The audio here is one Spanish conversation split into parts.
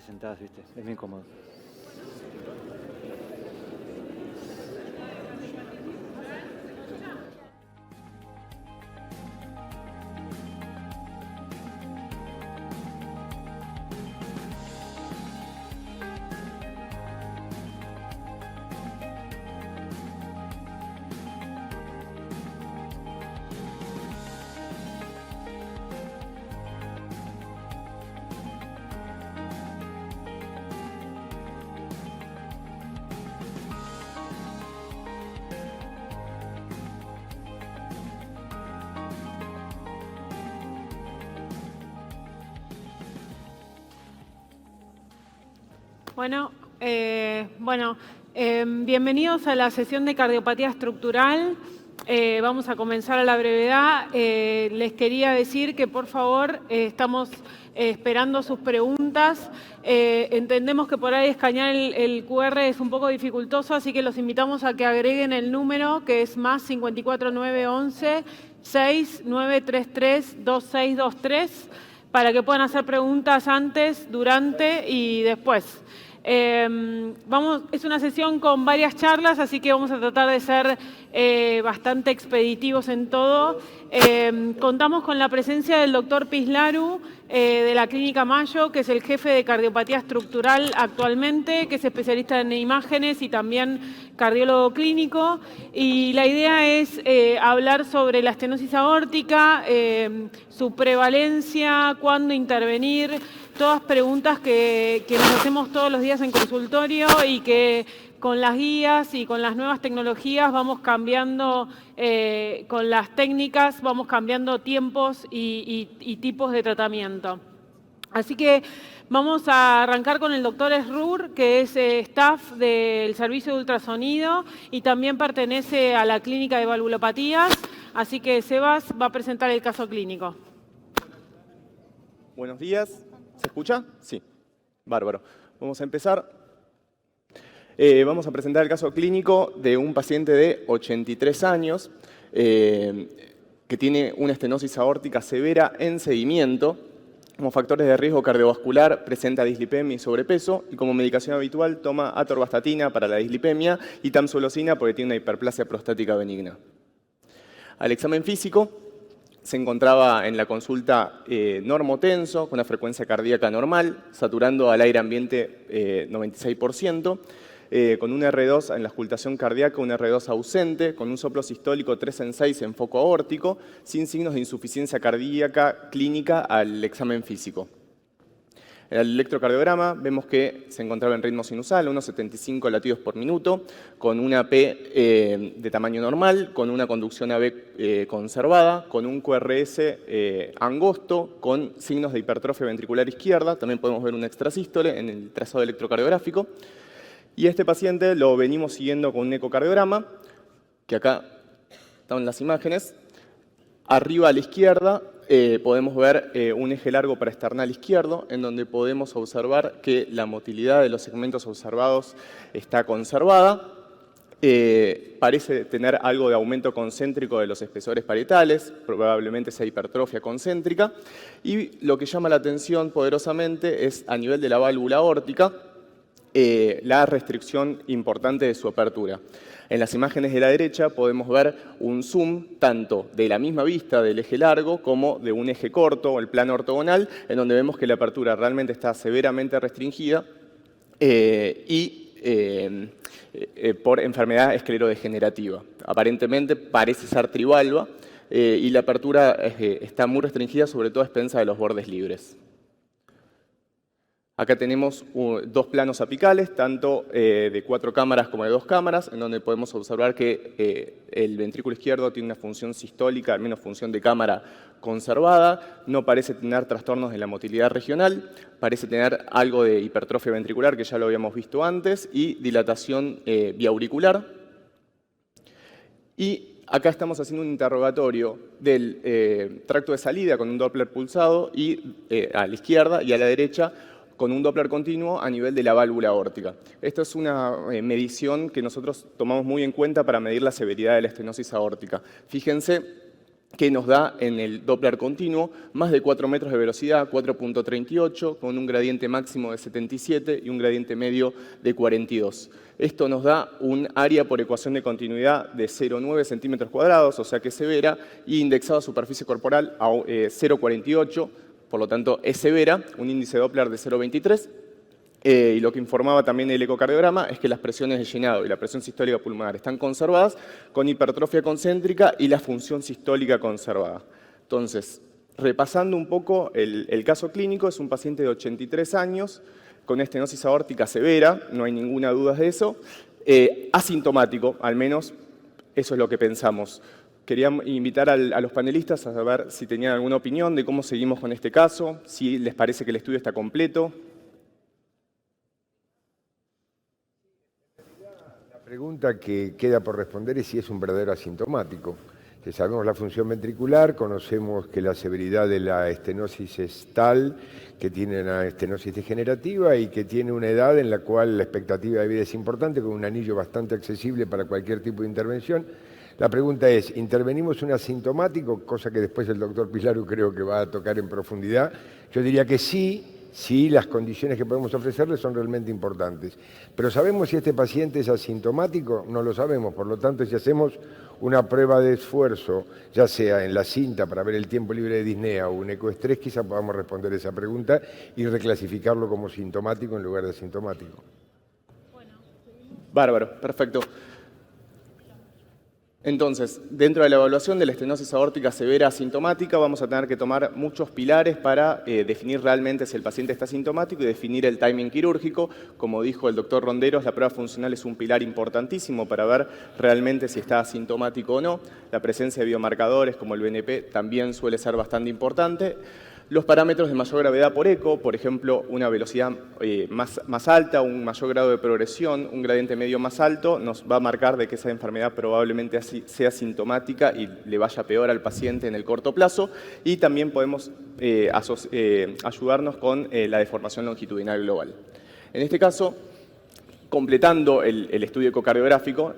sentadas, ¿viste? Es bien cómodo. Bienvenidos a la sesión de cardiopatía estructural. Vamos a comenzar a la brevedad. Les quería decir que, por favor, estamos esperando sus preguntas. Entendemos que por ahí escanear el QR es un poco dificultoso, así que los invitamos a que agreguen el número, que es más 54911 6933 2623, para que puedan hacer preguntas antes, durante y después. Es una sesión con varias charlas, así que vamos a tratar de ser bastante expeditivos en todo. Contamos con la presencia del doctor Pislaru de la Clínica Mayo, que es el jefe de cardiopatía estructural actualmente, que es especialista en imágenes y también cardiólogo clínico. Y la idea es hablar sobre la estenosis aórtica, su prevalencia, cuándo intervenir, todas preguntas que nos hacemos todos los días en consultorio y que con las guías y con las nuevas tecnologías vamos cambiando, con las técnicas vamos cambiando tiempos y tipos de tratamiento. Así que vamos a arrancar con el doctor Esrur, que es staff del servicio de ultrasonido y también pertenece a la clínica de valvulopatías. Así que Sebas va a presentar el caso clínico. Buenos días. ¿Se escucha? Sí. Bárbaro. Vamos a empezar. Vamos a presentar el caso clínico de un paciente de 83 años que tiene una estenosis aórtica severa en seguimiento. Como factores de riesgo cardiovascular presenta dislipemia y sobrepeso, y como medicación habitual toma atorvastatina para la dislipemia y tamsulosina porque tiene una hiperplasia prostática benigna. Al examen físico se encontraba en la consulta normotenso, con una frecuencia cardíaca normal, saturando al aire ambiente 96%, con un R2 en la auscultación cardíaca, un R2 ausente, con un soplo sistólico 3 en 6 en foco aórtico, sin signos de insuficiencia cardíaca clínica al examen físico. En el electrocardiograma vemos que se encontraba en ritmo sinusal, unos 75 latidos por minuto, con una P de tamaño normal, con una conducción AB conservada, con un QRS angosto, con signos de hipertrofia ventricular izquierda. También podemos ver un extrasístole en el trazado electrocardiográfico. Y este paciente lo venimos siguiendo con un ecocardiograma, que acá están las imágenes. Arriba a la izquierda podemos ver un eje largo paraesternal izquierdo, en donde podemos observar que la motilidad de los segmentos observados está conservada. Parece tener algo de aumento concéntrico de los espesores parietales, probablemente sea hipertrofia concéntrica. Y lo que llama la atención poderosamente es a nivel de la válvula aórtica, la restricción importante de su apertura. En las imágenes de la derecha podemos ver un zoom tanto de la misma vista del eje largo como de un eje corto, o el plano ortogonal, en donde vemos que la apertura realmente está severamente restringida por enfermedad esclerodegenerativa. Aparentemente parece ser trivalva y la apertura está muy restringida, sobre todo a expensa de los bordes libres. Acá tenemos dos planos apicales, tanto de 4 cámaras como de 2 cámaras, en donde podemos observar que el ventrículo izquierdo tiene una función sistólica, al menos función de cámara conservada, no parece tener trastornos de la motilidad regional, parece tener algo de hipertrofia ventricular, que ya lo habíamos visto antes, y dilatación biauricular. Y acá estamos haciendo un interrogatorio del tracto de salida con un Doppler pulsado y a la izquierda y a la derecha con un Doppler continuo a nivel de la válvula aórtica. Esto es una medición que nosotros tomamos muy en cuenta para medir la severidad de la estenosis aórtica. Fíjense que nos da en el Doppler continuo más de 4 metros de velocidad, 4.38, con un gradiente máximo de 77 y un gradiente medio de 42. Esto nos da un área por ecuación de continuidad de 0,9 centímetros cuadrados, o sea que es severa, y indexado a superficie corporal a 0,48, por lo tanto es severa, un índice Doppler de 0,23. Y lo que informaba también el ecocardiograma es que las presiones de llenado y la presión sistólica pulmonar están conservadas con hipertrofia concéntrica y la función sistólica conservada. Entonces, repasando un poco el caso clínico, es un paciente de 83 años con estenosis aórtica severa, no hay ninguna duda de eso, asintomático, al menos eso es lo que pensamos. Quería invitar a los panelistas a saber si tenían alguna opinión de cómo seguimos con este caso, si les parece que el estudio está completo. La pregunta que queda por responder es si es un verdadero asintomático. Que sabemos la función ventricular, conocemos que la severidad de la estenosis es tal, que tiene una estenosis degenerativa y que tiene una edad en la cual la expectativa de vida es importante, con un anillo bastante accesible para cualquier tipo de intervención. La pregunta es, ¿intervenimos un asintomático? Cosa que después el doctor Pislaru creo que va a tocar en profundidad. Yo diría que sí. Sí, las condiciones que podemos ofrecerle son realmente importantes. Pero ¿sabemos si este paciente es asintomático? No lo sabemos. Por lo tanto, si hacemos una prueba de esfuerzo, ya sea en la cinta para ver el tiempo libre de disnea o un ecoestrés, quizá podamos responder esa pregunta y reclasificarlo como sintomático en lugar de asintomático. Bárbaro, perfecto. Entonces, dentro de la evaluación de la estenosis aórtica severa asintomática, vamos a tener que tomar muchos pilares para definir realmente si el paciente está asintomático y definir el timing quirúrgico. Como dijo el doctor Ronderos, la prueba funcional es un pilar importantísimo para ver realmente si está asintomático o no. La presencia de biomarcadores como el BNP también suele ser bastante importante. Los parámetros de mayor gravedad por eco, por ejemplo, una velocidad más alta, un mayor grado de progresión, un gradiente medio más alto, nos va a marcar de que esa enfermedad probablemente sea sintomática y le vaya peor al paciente en el corto plazo. Y también podemos ayudarnos con la deformación longitudinal global. En este caso, completando el estudio ecocardiográfico,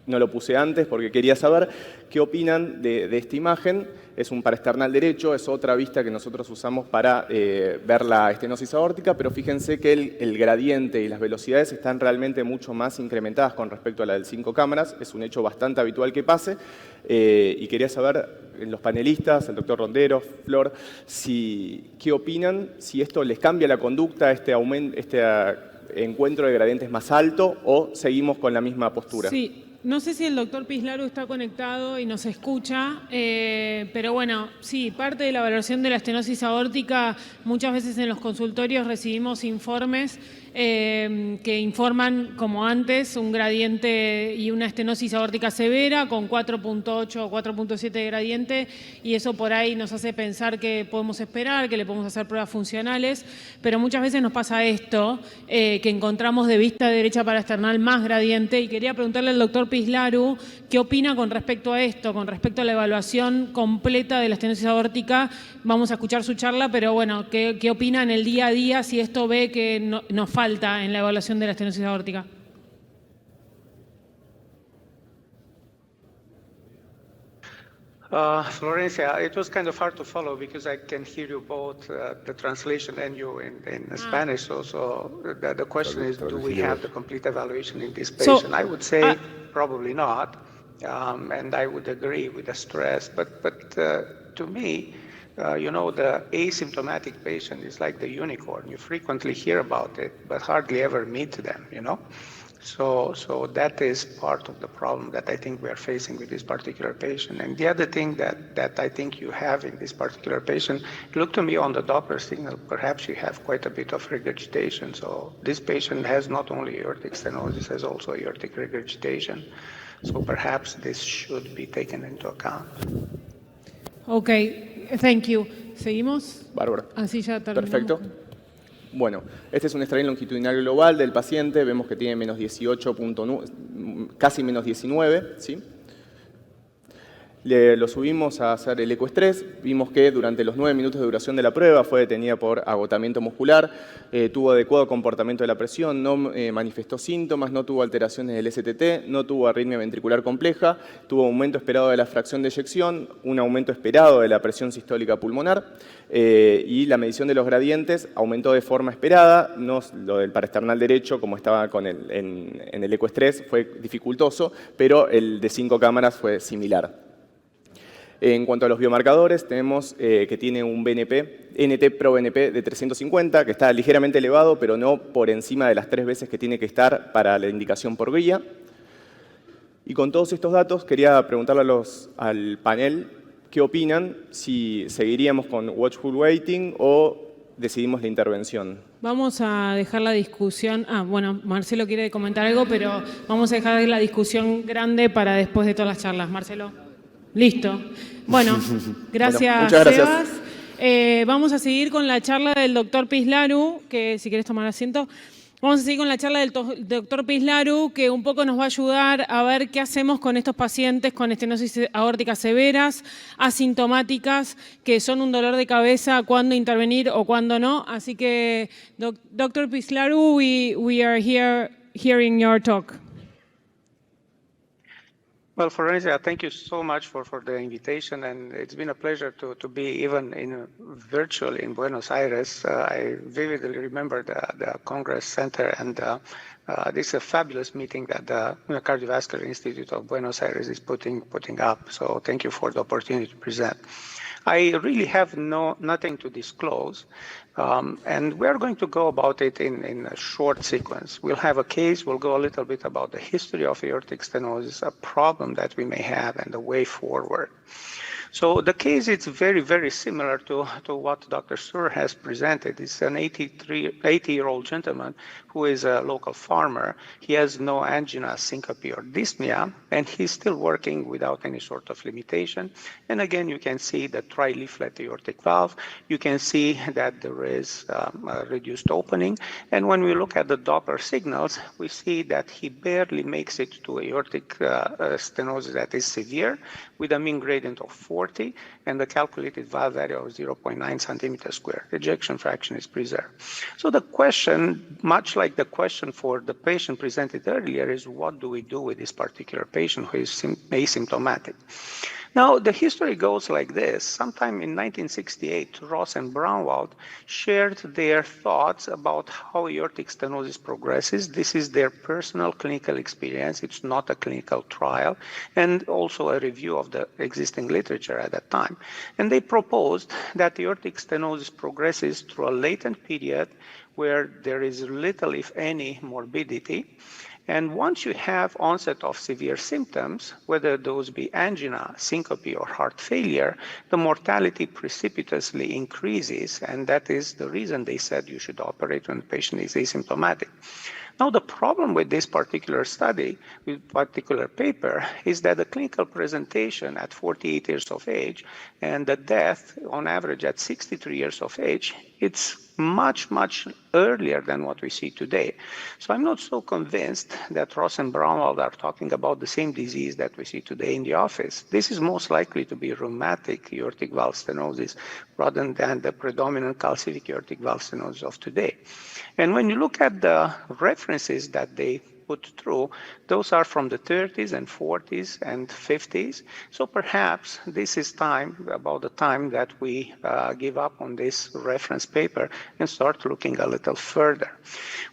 no lo puse antes porque quería saber qué opinan de esta imagen. Es un paraesternal derecho, es otra vista que nosotros usamos para ver la estenosis aórtica, pero fíjense que el gradiente y las velocidades están realmente mucho más incrementadas con respecto a la del 5 cámaras. Es un hecho bastante habitual que pase. Y quería saber, los panelistas, el doctor Ronderos, Flor, qué opinan, si esto les cambia la conducta, este encuentro de gradientes más alto, o seguimos con la misma postura. Sí. No sé si el doctor Pislaru está conectado y nos escucha, pero bueno, sí, parte de la valoración de la estenosis aórtica, muchas veces en los consultorios recibimos informes que informan, como antes, un gradiente y una estenosis aórtica severa con 4.8 o 4.7 de gradiente, y eso por ahí nos hace pensar que podemos esperar, que le podemos hacer pruebas funcionales, pero muchas veces nos pasa esto, que encontramos de vista derecha paraesternal más gradiente, y quería preguntarle al doctor Pislaru qué opina con respecto a esto, con respecto a la evaluación completa de la estenosis aórtica. Vamos a escuchar su charla, pero bueno, ¿qué opina en el día a día si esto ve que nos falta en la evaluación de la estenosis aórtica? Florencia, it was kind of hard to follow because I can hear you both, the translation and you in Spanish. So the question is, do we have the complete evaluation in this patient? I would say probably not, and I would agree with the stress. But to me, you know, the asymptomatic patient is like the unicorn. You frequently hear about it, but hardly ever meet them, you know? So that is part of the problem that I think we are facing with this particular patient. And the other thing that I think you have in this particular patient, look to me on the Doppler signal, perhaps you have quite a bit of regurgitation. So this patient has not only aortic stenosis, has also aortic regurgitation. So perhaps this should be taken into account. Ok, thank you. ¿Seguimos? Bárbaro. Así ya terminamos. Perfecto. Bueno, este es un strain longitudinal global del paciente. Vemos que tiene menos 18.9, casi menos 19, ¿sí? Lo subimos a hacer el ecoestrés, vimos que durante los 9 minutos de duración de la prueba fue detenida por agotamiento muscular, tuvo adecuado comportamiento de la presión, no manifestó síntomas, no tuvo alteraciones del STT, no tuvo arritmia ventricular compleja, tuvo aumento esperado de la fracción de eyección, un aumento esperado de la presión sistólica pulmonar y la medición de los gradientes aumentó de forma esperada, no lo del parasternal derecho como estaba en el ecoestrés fue dificultoso, pero el de 5 cámaras fue similar. En cuanto a los biomarcadores, tenemos que tiene un BNP, NT-proBNP de 350, que está ligeramente elevado, pero no por encima de las 3 veces que tiene que estar para la indicación por guía. Y con todos estos datos, quería preguntarle al panel qué opinan, si seguiríamos con watchful waiting o decidimos la intervención. Vamos a dejar la discusión. Bueno, Marcelo quiere comentar algo, pero vamos a dejar la discusión grande para después de todas las charlas. Marcelo. Listo. Bueno, gracias, bueno, muchas gracias. Sebas. Vamos a seguir con la charla del doctor Pislaru, que si quieres tomar asiento. Vamos a seguir con la charla del doctor Pislaru, que un poco nos va a ayudar a ver qué hacemos con estos pacientes con estenosis aórticas severas, asintomáticas, que son un dolor de cabeza, cuándo intervenir o cuándo no. Así que, doctor Pislaru, we are here hearing your talk. Well, Florencia, thank you so much for the invitation, and it's been a pleasure to be even virtually in Buenos Aires. I vividly remember the Congress Center, and this is a fabulous meeting that the Cardiovascular Institute of Buenos Aires is putting up. So thank you for the opportunity to present. I really have nothing to disclose, and we're going to go about it in a short sequence. We'll have a case, we'll go a little bit about the history of aortic stenosis, a problem that we may have, and the way forward. So the case is very, very similar to what Dr. Sur has presented. It's an 80-year-old gentleman who is a local farmer. He has no angina, syncope, or dyspnea, and he's still working without any sort of limitation. And again, you can see the tri-leaflet aortic valve. You can see that there is a reduced opening. And when we look at the Doppler signals, we see that he barely makes it to aortic stenosis that is severe, with a mean gradient of 40 and the calculated valve area of 0.9 centimeters squared. Ejection fraction is preserved. So the question, much like the question for the patient presented earlier, is what do we do with this particular patient who is asymptomatic? Now, the history goes like this. Sometime in 1968, Ross and Braunwald shared their thoughts about how aortic stenosis progresses. This is their personal clinical experience. It's not a clinical trial, and also a review of the existing literature at that time. And they proposed that aortic stenosis progresses through a latent period where there is little, if any, morbidity. And once you have onset of severe symptoms, whether those be angina, syncope, or heart failure, the mortality precipitously increases, and that is the reason they said you should operate when the patient is asymptomatic. Now, the problem with this particular study, with particular paper, is that the clinical presentation at 48 years of age and the death on average at 63 years of age, it's much, much earlier than what we see today. So I'm not so convinced that Ross and Braunwald are talking about the same disease that we see today in the office. This is most likely to be rheumatic aortic valve stenosis rather than the predominant calcific aortic valve stenosis of today. And when you look at the references that they put through, those are from the 30s and 40s and 50s. So perhaps this is about the time that we give up on this reference paper and start looking a little further.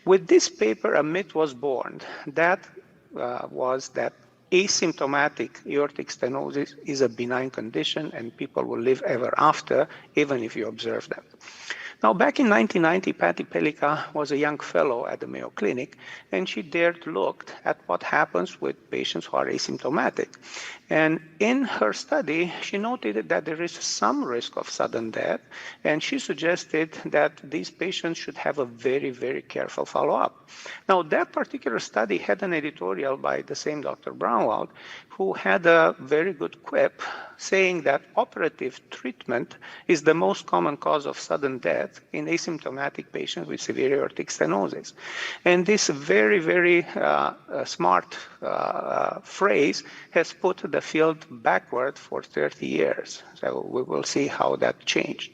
With this paper, a myth was born. That was that asymptomatic aortic stenosis is a benign condition and people will live ever after, even if you observe them. Now, back in 1990, Patty Pellica was a young fellow at the Mayo Clinic, and she dared look at what happens with patients who are asymptomatic. And in her study, she noted that there is some risk of sudden death, and she suggested that these patients should have a very, very careful follow-up. Now, that particular study had an editorial by the same Dr. Braunwald, who had a very good quip saying that operative treatment is the most common cause of sudden death, death in asymptomatic patients with severe aortic stenosis. And this very, very smart phrase has put the field backward for 30 years. So we will see how that changed.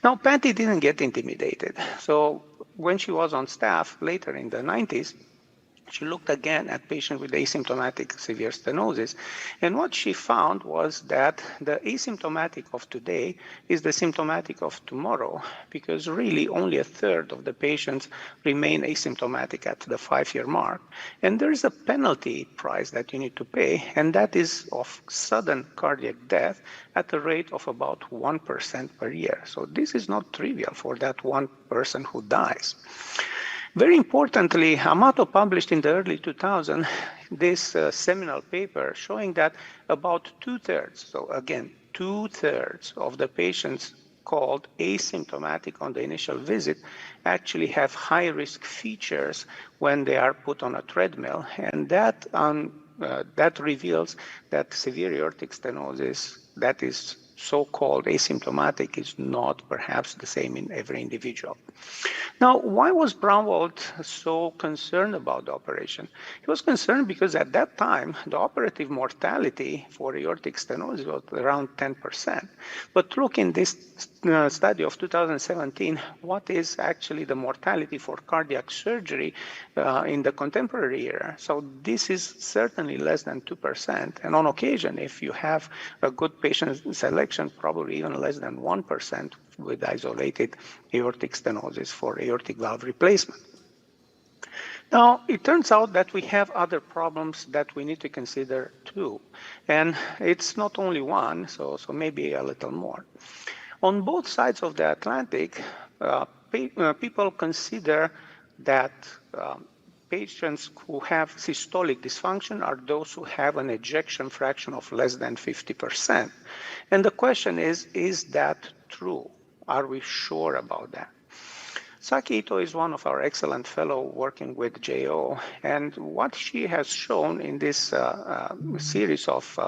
Now, Patty didn't get intimidated. So when she was on staff later in the 90s, she looked again at patients with asymptomatic severe stenosis, and what she found was that the asymptomatic of today is the symptomatic of tomorrow, because really only a third of the patients remain asymptomatic at the 5-year mark. And there is a penalty price that you need to pay, and that is of sudden cardiac death at a rate of about 1% per year. So this is not trivial for that one person who dies. Very importantly, Amato published in the early 2000s this seminal paper showing that about 2/3, so again, 2/3 of the patients called asymptomatic on the initial visit actually have high-risk features when they are put on a treadmill, and that reveals that severe aortic stenosis, that is so-called asymptomatic, is not perhaps the same in every individual. Now, why was Braunwald so concerned about the operation? He was concerned because at that time, the operative mortality for aortic stenosis was around 10%. But look in this study of 2017, what is actually the mortality for cardiac surgery in the contemporary era? So this is certainly less than 2%. And on occasion, if you have a good patient selection, probably even less than 1% with isolated aortic stenosis for aortic valve replacement. Now, it turns out that we have other problems that we need to consider too. And it's not only one, so maybe a little more. On both sides of the Atlantic, people consider that patients who have systolic dysfunction are those who have an ejection fraction of less than 50%. And the question is that true? Are we sure about that? Saki Ito is one of our excellent fellows working with JO, and what she has shown in this series of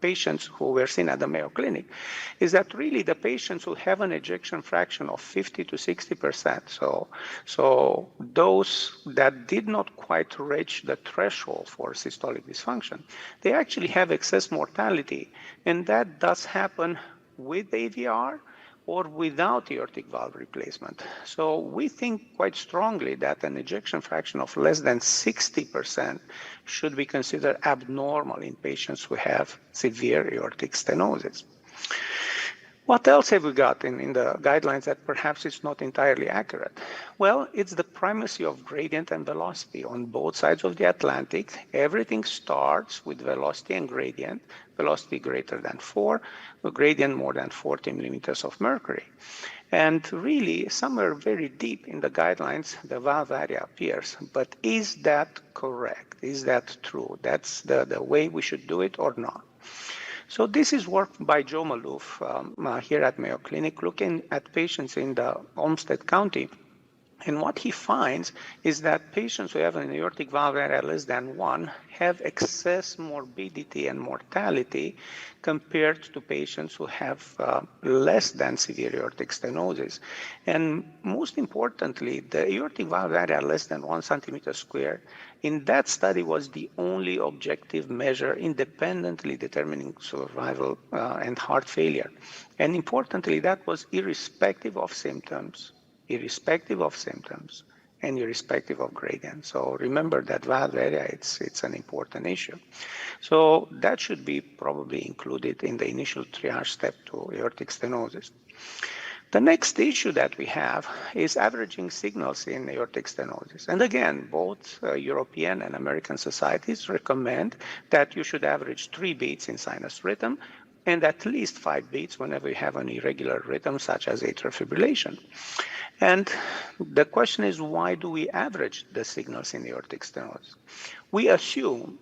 patients who were seen at the Mayo Clinic is that really the patients who have an ejection fraction of 50 to 60%, so those that did not quite reach the threshold for systolic dysfunction, they actually have excess mortality, and that does happen with AVR or without aortic valve replacement. So we think quite strongly that an ejection fraction of less than 60% should be considered abnormal in patients who have severe aortic stenosis. What else have we got in the guidelines that perhaps is not entirely accurate? Well, it's the primacy of gradient and velocity. On both sides of the Atlantic, everything starts with velocity and gradient, velocity greater than 4, a gradient more than 40 millimeters of mercury. And really, somewhere very deep in the guidelines, the valve area appears. But is that correct? Is that true? That's the way we should do it or not? So this is work by Joe Maloof here at Mayo Clinic, looking at patients in the Olmsted County. And what he finds is that patients who have an aortic valve area less than 1 have excess morbidity and mortality compared to patients who have less than severe aortic stenosis. And most importantly, the aortic valve area less than 1 centimeter squared in that study was the only objective measure independently determining survival and heart failure. And importantly, that was irrespective of symptoms, and irrespective of gradient. So remember that valve area, it's an important issue. So that should be probably included in the initial triage step to aortic stenosis. The next issue that we have is averaging signals in aortic stenosis. And again, both European and American societies recommend that you should average 3 beats in sinus rhythm and at least 5 beats whenever you have an irregular rhythm, such as atrial fibrillation. And the question is, why do we average the signals in aortic stenosis? We assume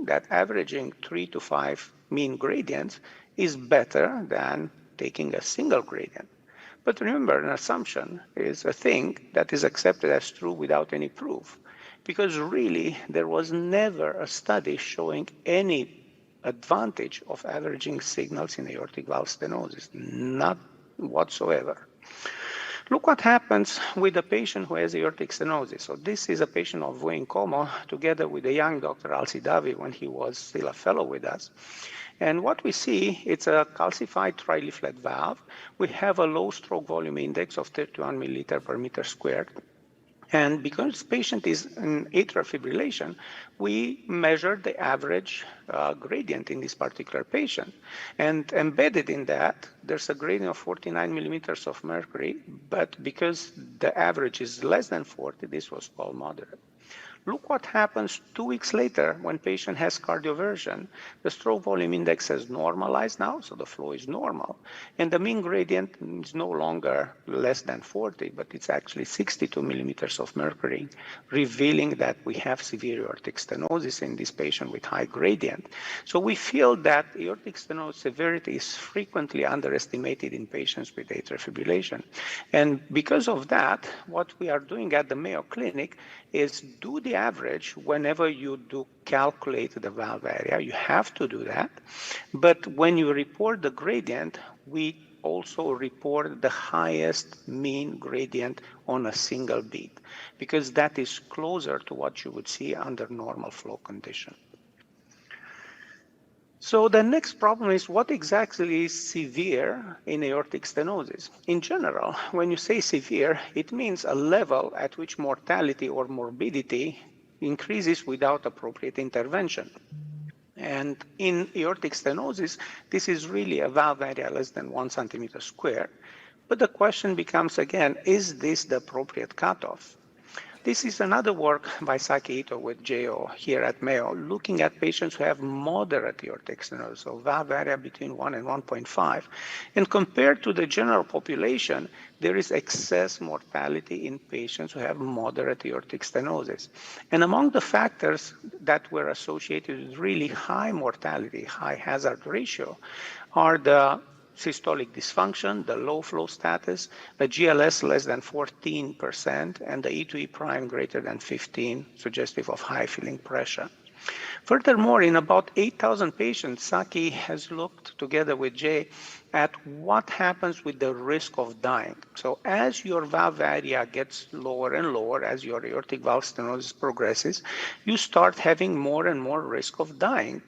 that averaging 3 to 5 mean gradients is better than taking a single gradient. But remember, an assumption is a thing that is accepted as true without any proof, because really there was never a study showing any advantage of averaging signals in aortic valve stenosis, not whatsoever. Look what happens with a patient who has aortic stenosis. So this is a patient of Wayne Como, together with a young Dr. Alcidavi when he was still a fellow with us. And what we see, it's a calcified tri-leaflet valve. We have a low stroke volume index of 31 milliliter per meter squared. And because the patient is in atrial fibrillation, we measured the average gradient in this particular patient. And embedded in that, there's a gradient of 49 millimeters of mercury, but because the average is less than 40, this was called moderate. Look what happens 2 weeks later when patient has cardioversion. The stroke volume index has normalized now, so the flow is normal. And the mean gradient is no longer less than 40, but it's actually 62 millimeters of mercury, revealing that we have severe aortic stenosis in this patient with high gradient. So we feel that aortic stenosis severity is frequently underestimated in patients with atrial fibrillation. And because of that, what we are doing at the Mayo Clinic is do the average whenever you do calculate the valve area. You have to do that. But when you report the gradient, we also report the highest mean gradient on a single beat, because that is closer to what you would see under normal flow condition. So the next problem is what exactly is severe in aortic stenosis? In general, when you say severe, it means a level at which mortality or morbidity increases without appropriate intervention. And in aortic stenosis, this is really a valve area less than 1 centimeter square. But the question becomes again, is this the appropriate cutoff? This is another work by Saki Ito with JO here at Mayo, looking at patients who have moderate aortic stenosis, so valve area between 1 and 1.5. And compared to the general population, there is excess mortality in patients who have moderate aortic stenosis. And among the factors that were associated with really high mortality, high hazard ratio, are the systolic dysfunction, the low flow status, the GLS less than 14%, and the E2E prime greater than 15, suggestive of high filling pressure. Furthermore, in about 8,000 patients, Saki has looked together with Jay at what happens with the risk of dying. So as your valve area gets lower and lower, as your aortic valve stenosis progresses, you start having more and more risk of dying.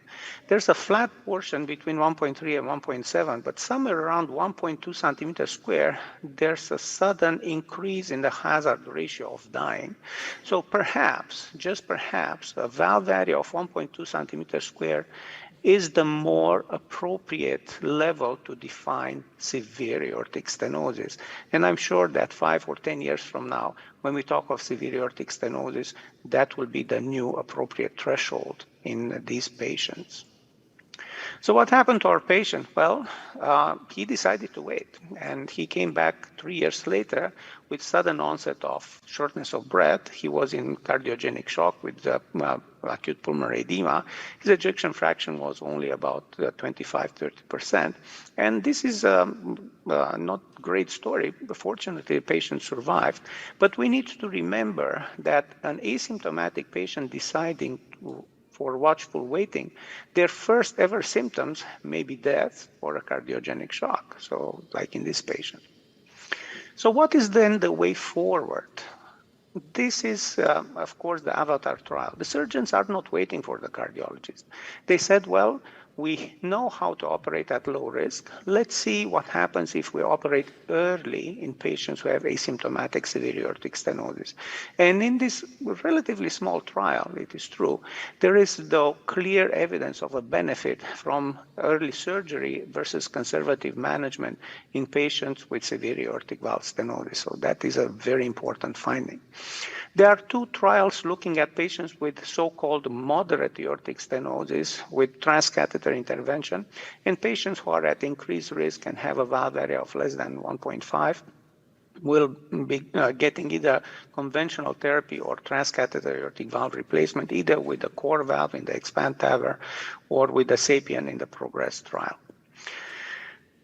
There's a flat portion between 1.3 and 1.7, but somewhere around 1.2 centimeters square, there's a sudden increase in the hazard ratio of dying. So perhaps, just perhaps, a valve area of 1.2 centimeters square is the more appropriate level to define severe aortic stenosis. And I'm sure that 5 or 10 years from now, when we talk of severe aortic stenosis, that will be the new appropriate threshold in these patients. So what happened to our patient? Well, he decided to wait, and he came back 3 years later with sudden onset of shortness of breath. He was in cardiogenic shock with acute pulmonary edema. His ejection fraction was only about 25-30%. And this is not a great story. Fortunately, the patient survived. But we need to remember that an asymptomatic patient deciding for watchful waiting, their first ever symptoms may be death or a cardiogenic shock, so like in this patient. So what is then the way forward? This is, of course, the AVATAR trial. The surgeons are not waiting for the cardiologist. They said, well, we know how to operate at low risk. Let's see what happens if we operate early in patients who have asymptomatic severe aortic stenosis. And in this relatively small trial, it is true, there is though clear evidence of a benefit from early surgery versus conservative management in patients with severe aortic valve stenosis. So that is a very important finding. There are 2 trials looking at patients with so-called moderate aortic stenosis with transcatheter intervention, and patients who are at increased risk and have a valve area of less than 1.5 will be getting either conventional therapy or transcatheter aortic valve replacement, either with the core valve in the EXPAND TAVR or with the SAPIEN in the PROGRESS trial.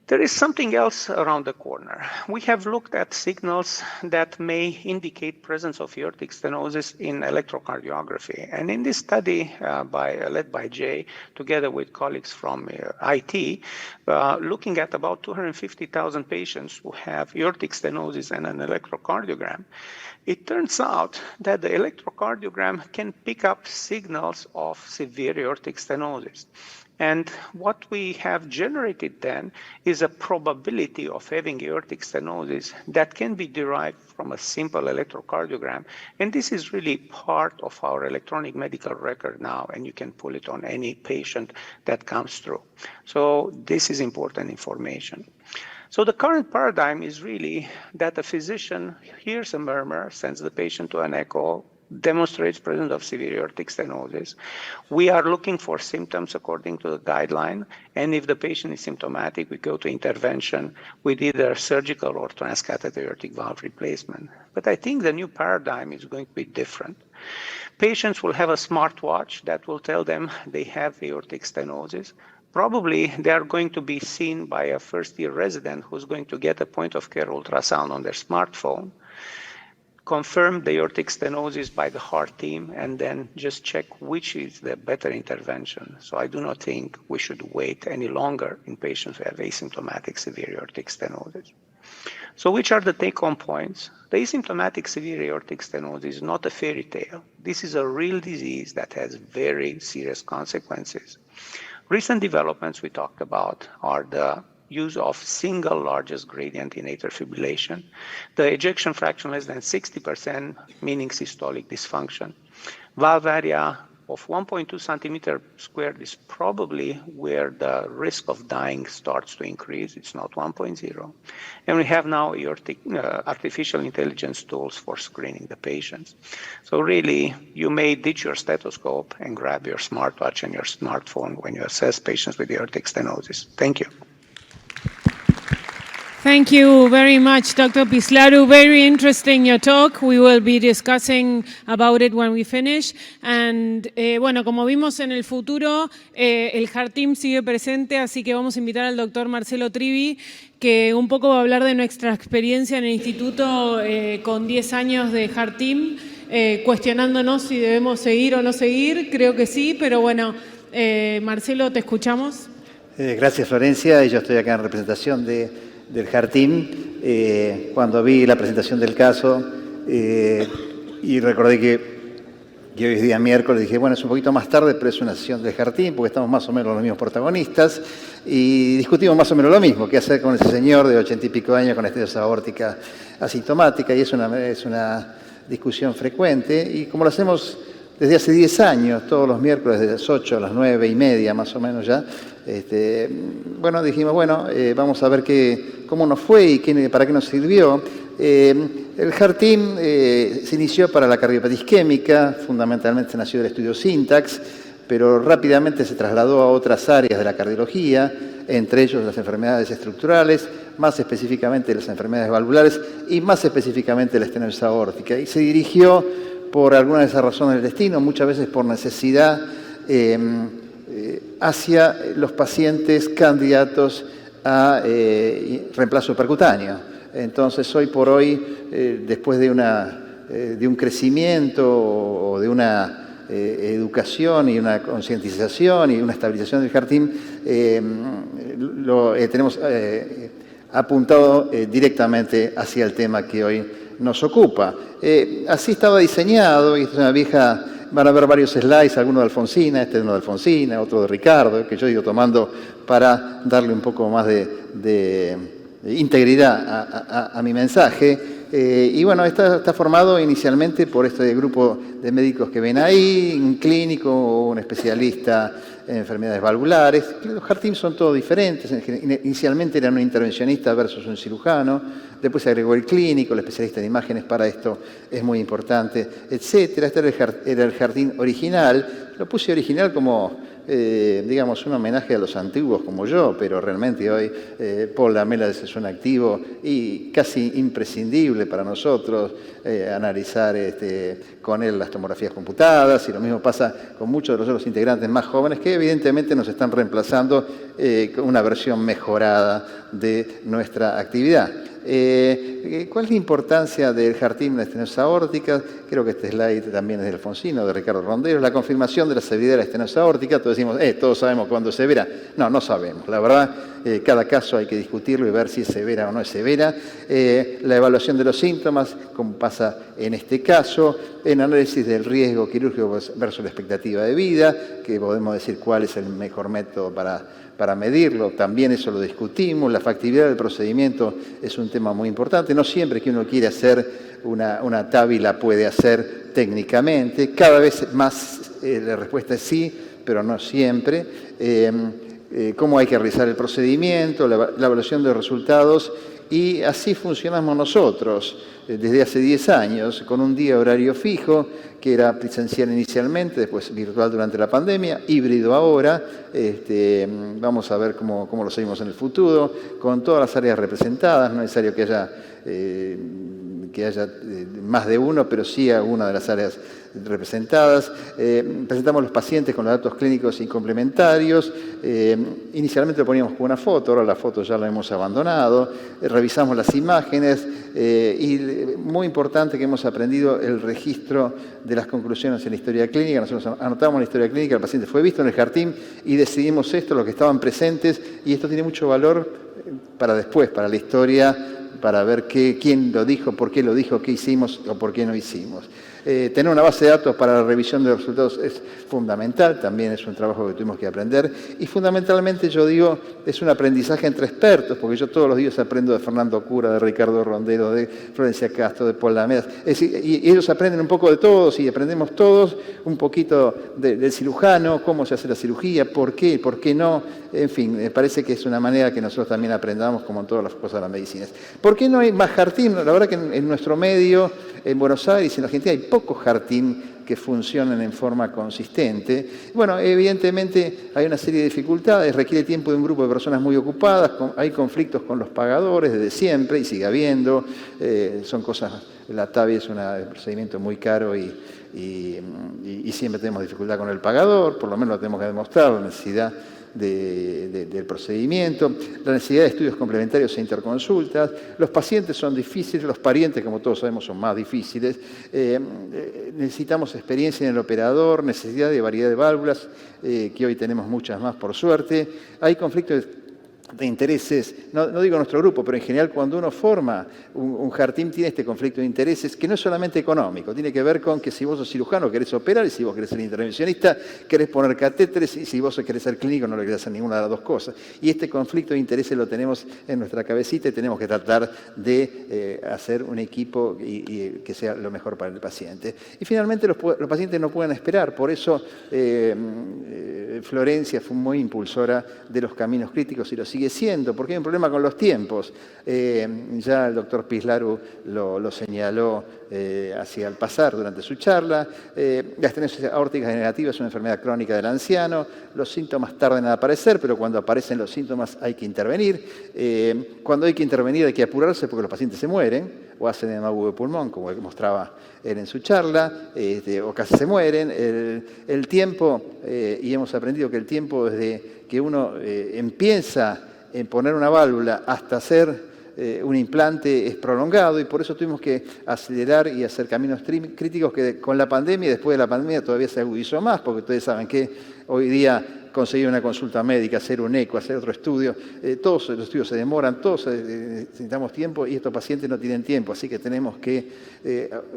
There is something else around the corner. We have looked at signals that may indicate presence of aortic stenosis in electrocardiography. And in this study led by Jay, together with colleagues from IT, looking at about 250,000 patients who have aortic stenosis and an electrocardiogram, it turns out that the electrocardiogram can pick up signals of severe aortic stenosis. And what we have generated then is a probability of having aortic stenosis that can be derived from a simple electrocardiogram. And this is really part of our electronic medical record now, and you can pull it on any patient that comes through. So this is important information. So the current paradigm is really that a physician hears a murmur, sends the patient to an echo, demonstrates presence of severe aortic stenosis. We are looking for symptoms according to the guideline, and if the patient is symptomatic, we go to intervention with either surgical or transcatheter aortic valve replacement. But I think the new paradigm is going to be different. Patients will have a smartwatch that will tell them they have aortic stenosis. Probably they are going to be seen by a first-year resident who's going to get a point-of-care ultrasound on their smartphone, confirm the aortic stenosis by the heart team, and then just check which is the better intervention. So I do not think we should wait any longer in patients who have asymptomatic severe aortic stenosis. So which are the take-home points? The asymptomatic severe aortic stenosis is not a fairy tale. This is a real disease that has very serious consequences. Recent developments we talked about are the use of single largest gradient in atrial fibrillation, the ejection fraction less than 60%, meaning systolic dysfunction. Valve area of 1.2 centimeter squared is probably where the risk of dying starts to increase. It's not 1.0. And we have now artificial intelligence tools for screening the patients. So really, you may ditch your stethoscope and grab your smartwatch and your smartphone when you assess patients with aortic stenosis. Thank you. Thank you very much, Dr. Pislaru. Very interesting your talk. We will be discussing about it when we finish. And bueno, como vimos en el futuro, el Heart Team sigue presente, así que vamos a invitar al doctor Marcelo Trivi, que un poco va a hablar de nuestra experiencia en el instituto con 10 años de Heart Team, cuestionándonos si debemos seguir o no seguir. Creo que sí, pero bueno, Marcelo, te escuchamos. Gracias, Florencia. Yo estoy acá en representación del Heart Team. Cuando vi la presentación del caso y recordé que hoy es día miércoles, dije, bueno, es un poquito más tarde, pero es una sesión del Heart Team porque estamos más o menos los mismos protagonistas y discutimos más o menos lo mismo, qué hacer con ese señor de 80 y pico años con estenosis aórtica asintomática, y es una discusión frecuente, y como lo hacemos desde hace 10 años, todos los miércoles de las 8 a las 9:30 más o menos ya, bueno, dijimos, bueno, vamos a ver cómo nos fue y para qué nos sirvió. El Heart Team se inició para la cardiopatía isquémica, fundamentalmente nació del estudio Syntax, pero rápidamente se trasladó a otras áreas de la cardiología, entre ellos las enfermedades estructurales, más específicamente las enfermedades valvulares y más específicamente la estenosis aórtica. Y se dirigió por alguna de esas razones del destino, muchas veces por necesidad, hacia los pacientes candidatos a reemplazo percutáneo. Entonces, hoy por hoy, después de un crecimiento o de una educación y una concientización y una estabilización del Heart Team, tenemos apuntado directamente hacia el tema que hoy nos ocupa. Así estaba diseñado, y esta es una vieja, van a ver varios slides, algunos de Alfonsina, este es uno de Alfonsina, otro de Ricardo, que yo he ido tomando para darle un poco más de integridad a mi mensaje. Y bueno, está formado inicialmente por este grupo de médicos que ven ahí, un clínico, un especialista en enfermedades valvulares. Los Heart Team son todos diferentes. Inicialmente eran un intervencionista versus un cirujano, después se agregó el clínico, el especialista en imágenes para esto es muy importante, etc. Este era el Heart Team original. Lo puse original como digamos, un homenaje a los antiguos como yo, pero realmente hoy Paul Lamela es un activo y casi imprescindible para nosotros analizar con él las tomografías computadas, y lo mismo pasa con muchos de los otros integrantes más jóvenes que evidentemente nos están reemplazando con una versión mejorada de nuestra actividad. ¿Cuál es la importancia del Hartim en la estenosis aórtica? Creo que este slide también es de Alfonsino, de Ricardo Ronderos. La confirmación de la severidad de la estenosis aórtica. Todos decimos, todos sabemos cuándo es severa. No, no sabemos. La verdad, cada caso hay que discutirlo y ver si es severa o no es severa. La evaluación de los síntomas, como pasa en este caso. En análisis del riesgo quirúrgico versus la expectativa de vida, que podemos decir cuál es el mejor método para medirlo, también eso lo discutimos. La factibilidad del procedimiento es un tema muy importante. No siempre que uno quiere hacer una TAVI la puede hacer técnicamente. Cada vez más la respuesta es sí, pero no siempre. Cómo hay que realizar el procedimiento, la evaluación de resultados, y así funcionamos nosotros desde hace 10 años, con un día horario fijo, que era presencial inicialmente, después virtual durante la pandemia, híbrido ahora. Vamos a ver cómo lo seguimos en el futuro, con todas las áreas representadas. No es necesario que haya más de uno, pero sí alguna de las áreas representadas. Presentamos los pacientes con los datos clínicos y complementarios. Inicialmente lo poníamos con una foto, ahora la foto ya la hemos abandonado. Revisamos las imágenes y muy importante que hemos aprendido el registro de las conclusiones en la historia clínica. Nosotros anotamos la historia clínica, el paciente fue visto en el Hartim y decidimos esto, los que estaban presentes, y esto tiene mucho valor para después, para la historia, para ver quién lo dijo, por qué lo dijo, qué hicimos o por qué no hicimos. Tener una base de datos para la revisión de los resultados es fundamental, también es un trabajo que tuvimos que aprender, y fundamentalmente yo digo, es un aprendizaje entre expertos, porque yo todos los días aprendo de Fernando Cura, de Ricardo Rondero, de Florencia Castro, de Paul Lamela, y ellos aprenden un poco de todos, y aprendemos todos un poquito del cirujano, cómo se hace la cirugía, por qué no, en fin, me parece que es una manera que nosotros también aprendamos como en todas las cosas de la medicina. ¿Por qué no hay más Hartim? La verdad que en nuestro medio, en Buenos Aires y en Argentina, hay pocos Hartim que funcionen en forma consistente. Bueno, evidentemente hay una serie de dificultades, requiere tiempo de un grupo de personas muy ocupadas, hay conflictos con los pagadores desde siempre y sigue habiendo, son cosas, la TAVI es un procedimiento muy caro y siempre tenemos dificultad con el pagador, por lo menos lo tenemos que demostrar, la necesidad del procedimiento, la necesidad de estudios complementarios e interconsultas. Los pacientes son difíciles, los parientes, como todos sabemos, son más difíciles. Necesitamos experiencia en el operador, necesidad de variedad de válvulas, que hoy tenemos muchas más por suerte. Hay conflictos de intereses, no digo nuestro grupo, pero en general cuando uno forma un Hartim tiene este conflicto de intereses que no es solamente económico, tiene que ver con que si vos sos cirujano querés operar, y si vos querés ser intervencionista querés poner catéteres, y si vos querés ser clínico no le querés hacer ninguna de las dos cosas. Y este conflicto de intereses lo tenemos en nuestra cabecita y tenemos que tratar de hacer un equipo y que sea lo mejor para el paciente. Y finalmente los pacientes no pueden esperar, por eso Florencia fue muy impulsora de los caminos críticos y lo sigue siendo, porque hay un problema con los tiempos. Ya el doctor Pislaru lo señaló hacia el pasar durante su charla. La estenosis aórtica degenerativa es una enfermedad crónica del anciano. Los síntomas tardan en aparecer, pero cuando aparecen los síntomas hay que intervenir. Cuando hay que intervenir hay que apurarse porque los pacientes se mueren o hacen edema de pulmón, como mostraba él en su charla, o casi se mueren. El tiempo, y hemos aprendido que el tiempo desde que uno empieza en poner una válvula hasta hacer un implante es prolongado, y por eso tuvimos que acelerar y hacer caminos críticos que con la pandemia y después de la pandemia todavía se agudizó más, porque ustedes saben que hoy día conseguir una consulta médica, hacer un eco, hacer otro estudio, todos los estudios se demoran, todos necesitamos tiempo y estos pacientes no tienen tiempo, así que tenemos que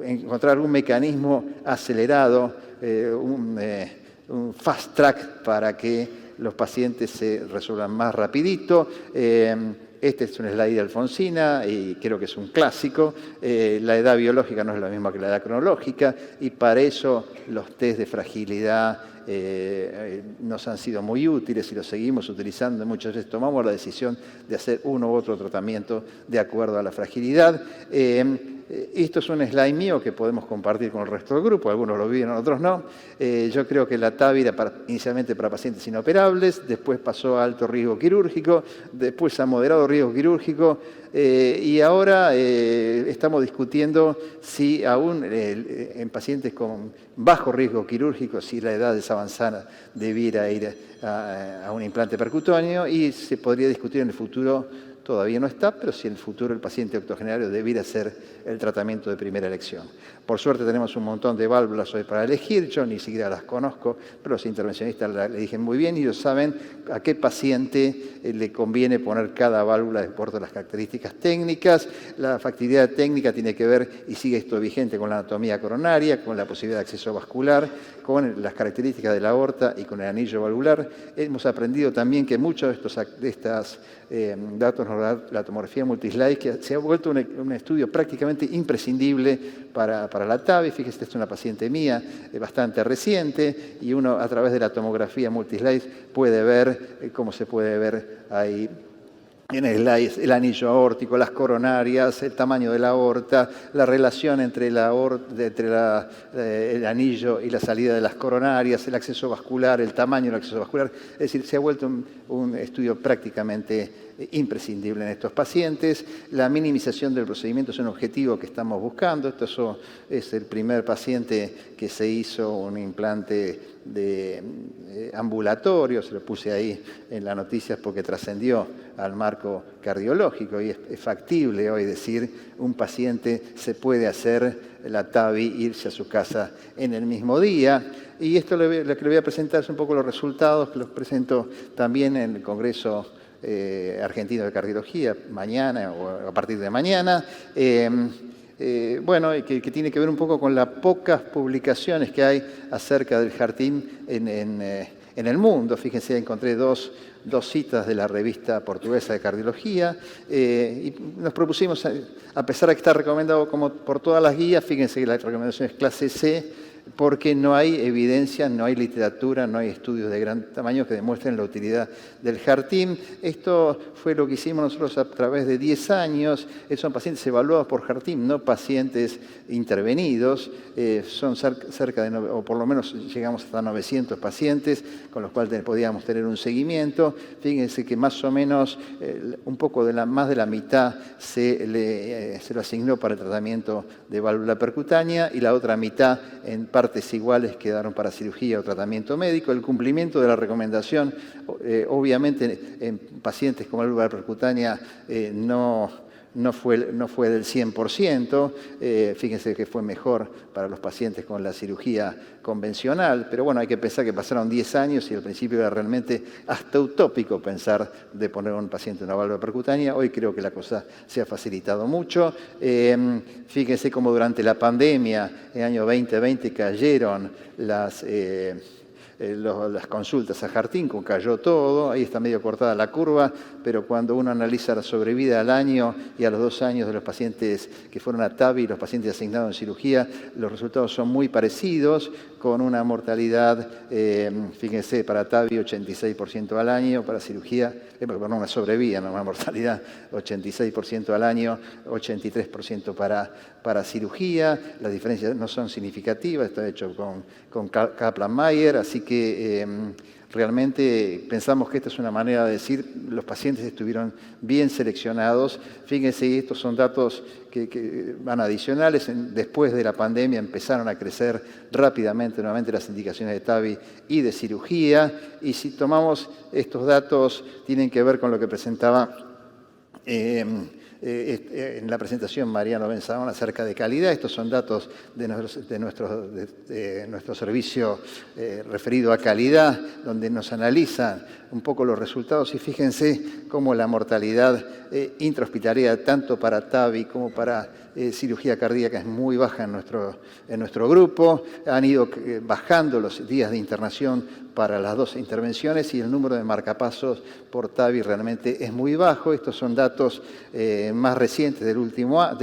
encontrar algún mecanismo acelerado, un fast track para que los pacientes se resuelvan más rapidito. Este es un slide de Alfonsina y creo que es un clásico. La edad biológica no es la misma que la edad cronológica y para eso los test de fragilidad nos han sido muy útiles y los seguimos utilizando. Muchas veces tomamos la decisión de hacer uno u otro tratamiento de acuerdo a la fragilidad. Esto es un slide mío que podemos compartir con el resto del grupo, algunos lo vieron, otros no. Yo creo que la TAVI era inicialmente para pacientes inoperables, después pasó a alto riesgo quirúrgico, después a moderado riesgo quirúrgico, y ahora estamos discutiendo si aún en pacientes con bajo riesgo quirúrgico, si la edad desavanzada debiera ir a un implante percutáneo, y se podría discutir en el futuro. Todavía no está, pero si en el futuro el paciente octogenario debiera ser el tratamiento de primera elección. Por suerte tenemos un montón de válvulas hoy para elegir, yo ni siquiera las conozco, pero los intervencionistas le dije muy bien y ellos saben a qué paciente le conviene poner cada válvula de acuerdo a las características técnicas. La factibilidad técnica tiene que ver, y sigue esto vigente, con la anatomía coronaria, con la posibilidad de acceso vascular, con las características de la aorta y con el anillo valvular. Hemos aprendido también que muchos de estos datos nos da la tomografía multislide, que se ha vuelto un estudio prácticamente imprescindible para la TAVI. Fíjese, esta es una paciente mía, bastante reciente, y uno a través de la tomografía multislide puede ver, como se puede ver ahí en el slide, el anillo aórtico, las coronarias, el tamaño de la aorta, la relación entre el anillo y la salida de las coronarias, el acceso vascular, el tamaño del acceso vascular. Es decir, se ha vuelto un estudio prácticamente imprescindible en estos pacientes. La minimización del procedimiento es un objetivo que estamos buscando. Esto es el primer paciente que se hizo un implante ambulatorio, se lo puse ahí en las noticias porque trascendió al marco cardiológico y es factible hoy decir un paciente se puede hacer la TAVI, irse a su casa en el mismo día. Y esto lo que le voy a presentar es un poco los resultados que los presento también en el Congreso Argentino de Cardiología mañana o a partir de mañana. Bueno, que tiene que ver un poco con las pocas publicaciones que hay acerca del HeartTeam en el mundo. Fíjense, encontré dos citas de la revista portuguesa de cardiología y nos propusimos, a pesar de que está recomendado como por todas las guías, fíjense que la recomendación es clase C, porque no hay evidencia, no hay literatura, no hay estudios de gran tamaño que demuestren la utilidad del HeartTeam. Esto fue lo que hicimos nosotros a través de 10 años. Son pacientes evaluados por HeartTeam, no pacientes intervenidos. Son cerca de, o por lo menos llegamos hasta 900 pacientes, con los cuales podíamos tener un seguimiento. Fíjense que más o menos un poco más de la mitad se lo asignó para el tratamiento de válvula percutánea y la otra mitad en partes iguales quedaron para cirugía o tratamiento médico. El cumplimiento de la recomendación, obviamente en pacientes con válvula percutánea no fue del 100%, fíjense que fue mejor para los pacientes con la cirugía convencional, pero bueno, hay que pensar que pasaron 10 años y al principio era realmente hasta utópico pensar de poner a un paciente una válvula percutánea. Hoy creo que la cosa se ha facilitado mucho. Fíjense cómo durante la pandemia, en el año 2020, cayeron las consultas a HeartTeam, cayó todo, ahí está medio cortada la curva, pero cuando uno analiza la sobrevida al año y a los 2 años de los pacientes que fueron a TAVI y los pacientes asignados en cirugía, los resultados son muy parecidos, con una mortalidad, fíjense, para TAVI 86% al año, para cirugía, una sobrevida, no una mortalidad, 86% al año, 83% para cirugía. Las diferencias no son significativas, está hecho con Kaplan-Meier, así que realmente pensamos que esta es una manera de decir los pacientes estuvieron bien seleccionados. Fíjense, estos son datos que van adicionales. Después de la pandemia empezaron a crecer rápidamente nuevamente las indicaciones de TAVI y de cirugía. Y si tomamos estos datos, tienen que ver con lo que presentaba en la presentación Mariano Benzabón acerca de calidad. Estos son datos de nuestro servicio referido a calidad, donde nos analizan un poco los resultados y fíjense cómo la mortalidad intrahospitalaria tanto para TAVI como para cirugía cardíaca es muy baja en nuestro grupo. Han ido bajando los días de internación para las 2 intervenciones y el número de marcapasos por TAVI realmente es muy bajo. Estos son datos más recientes de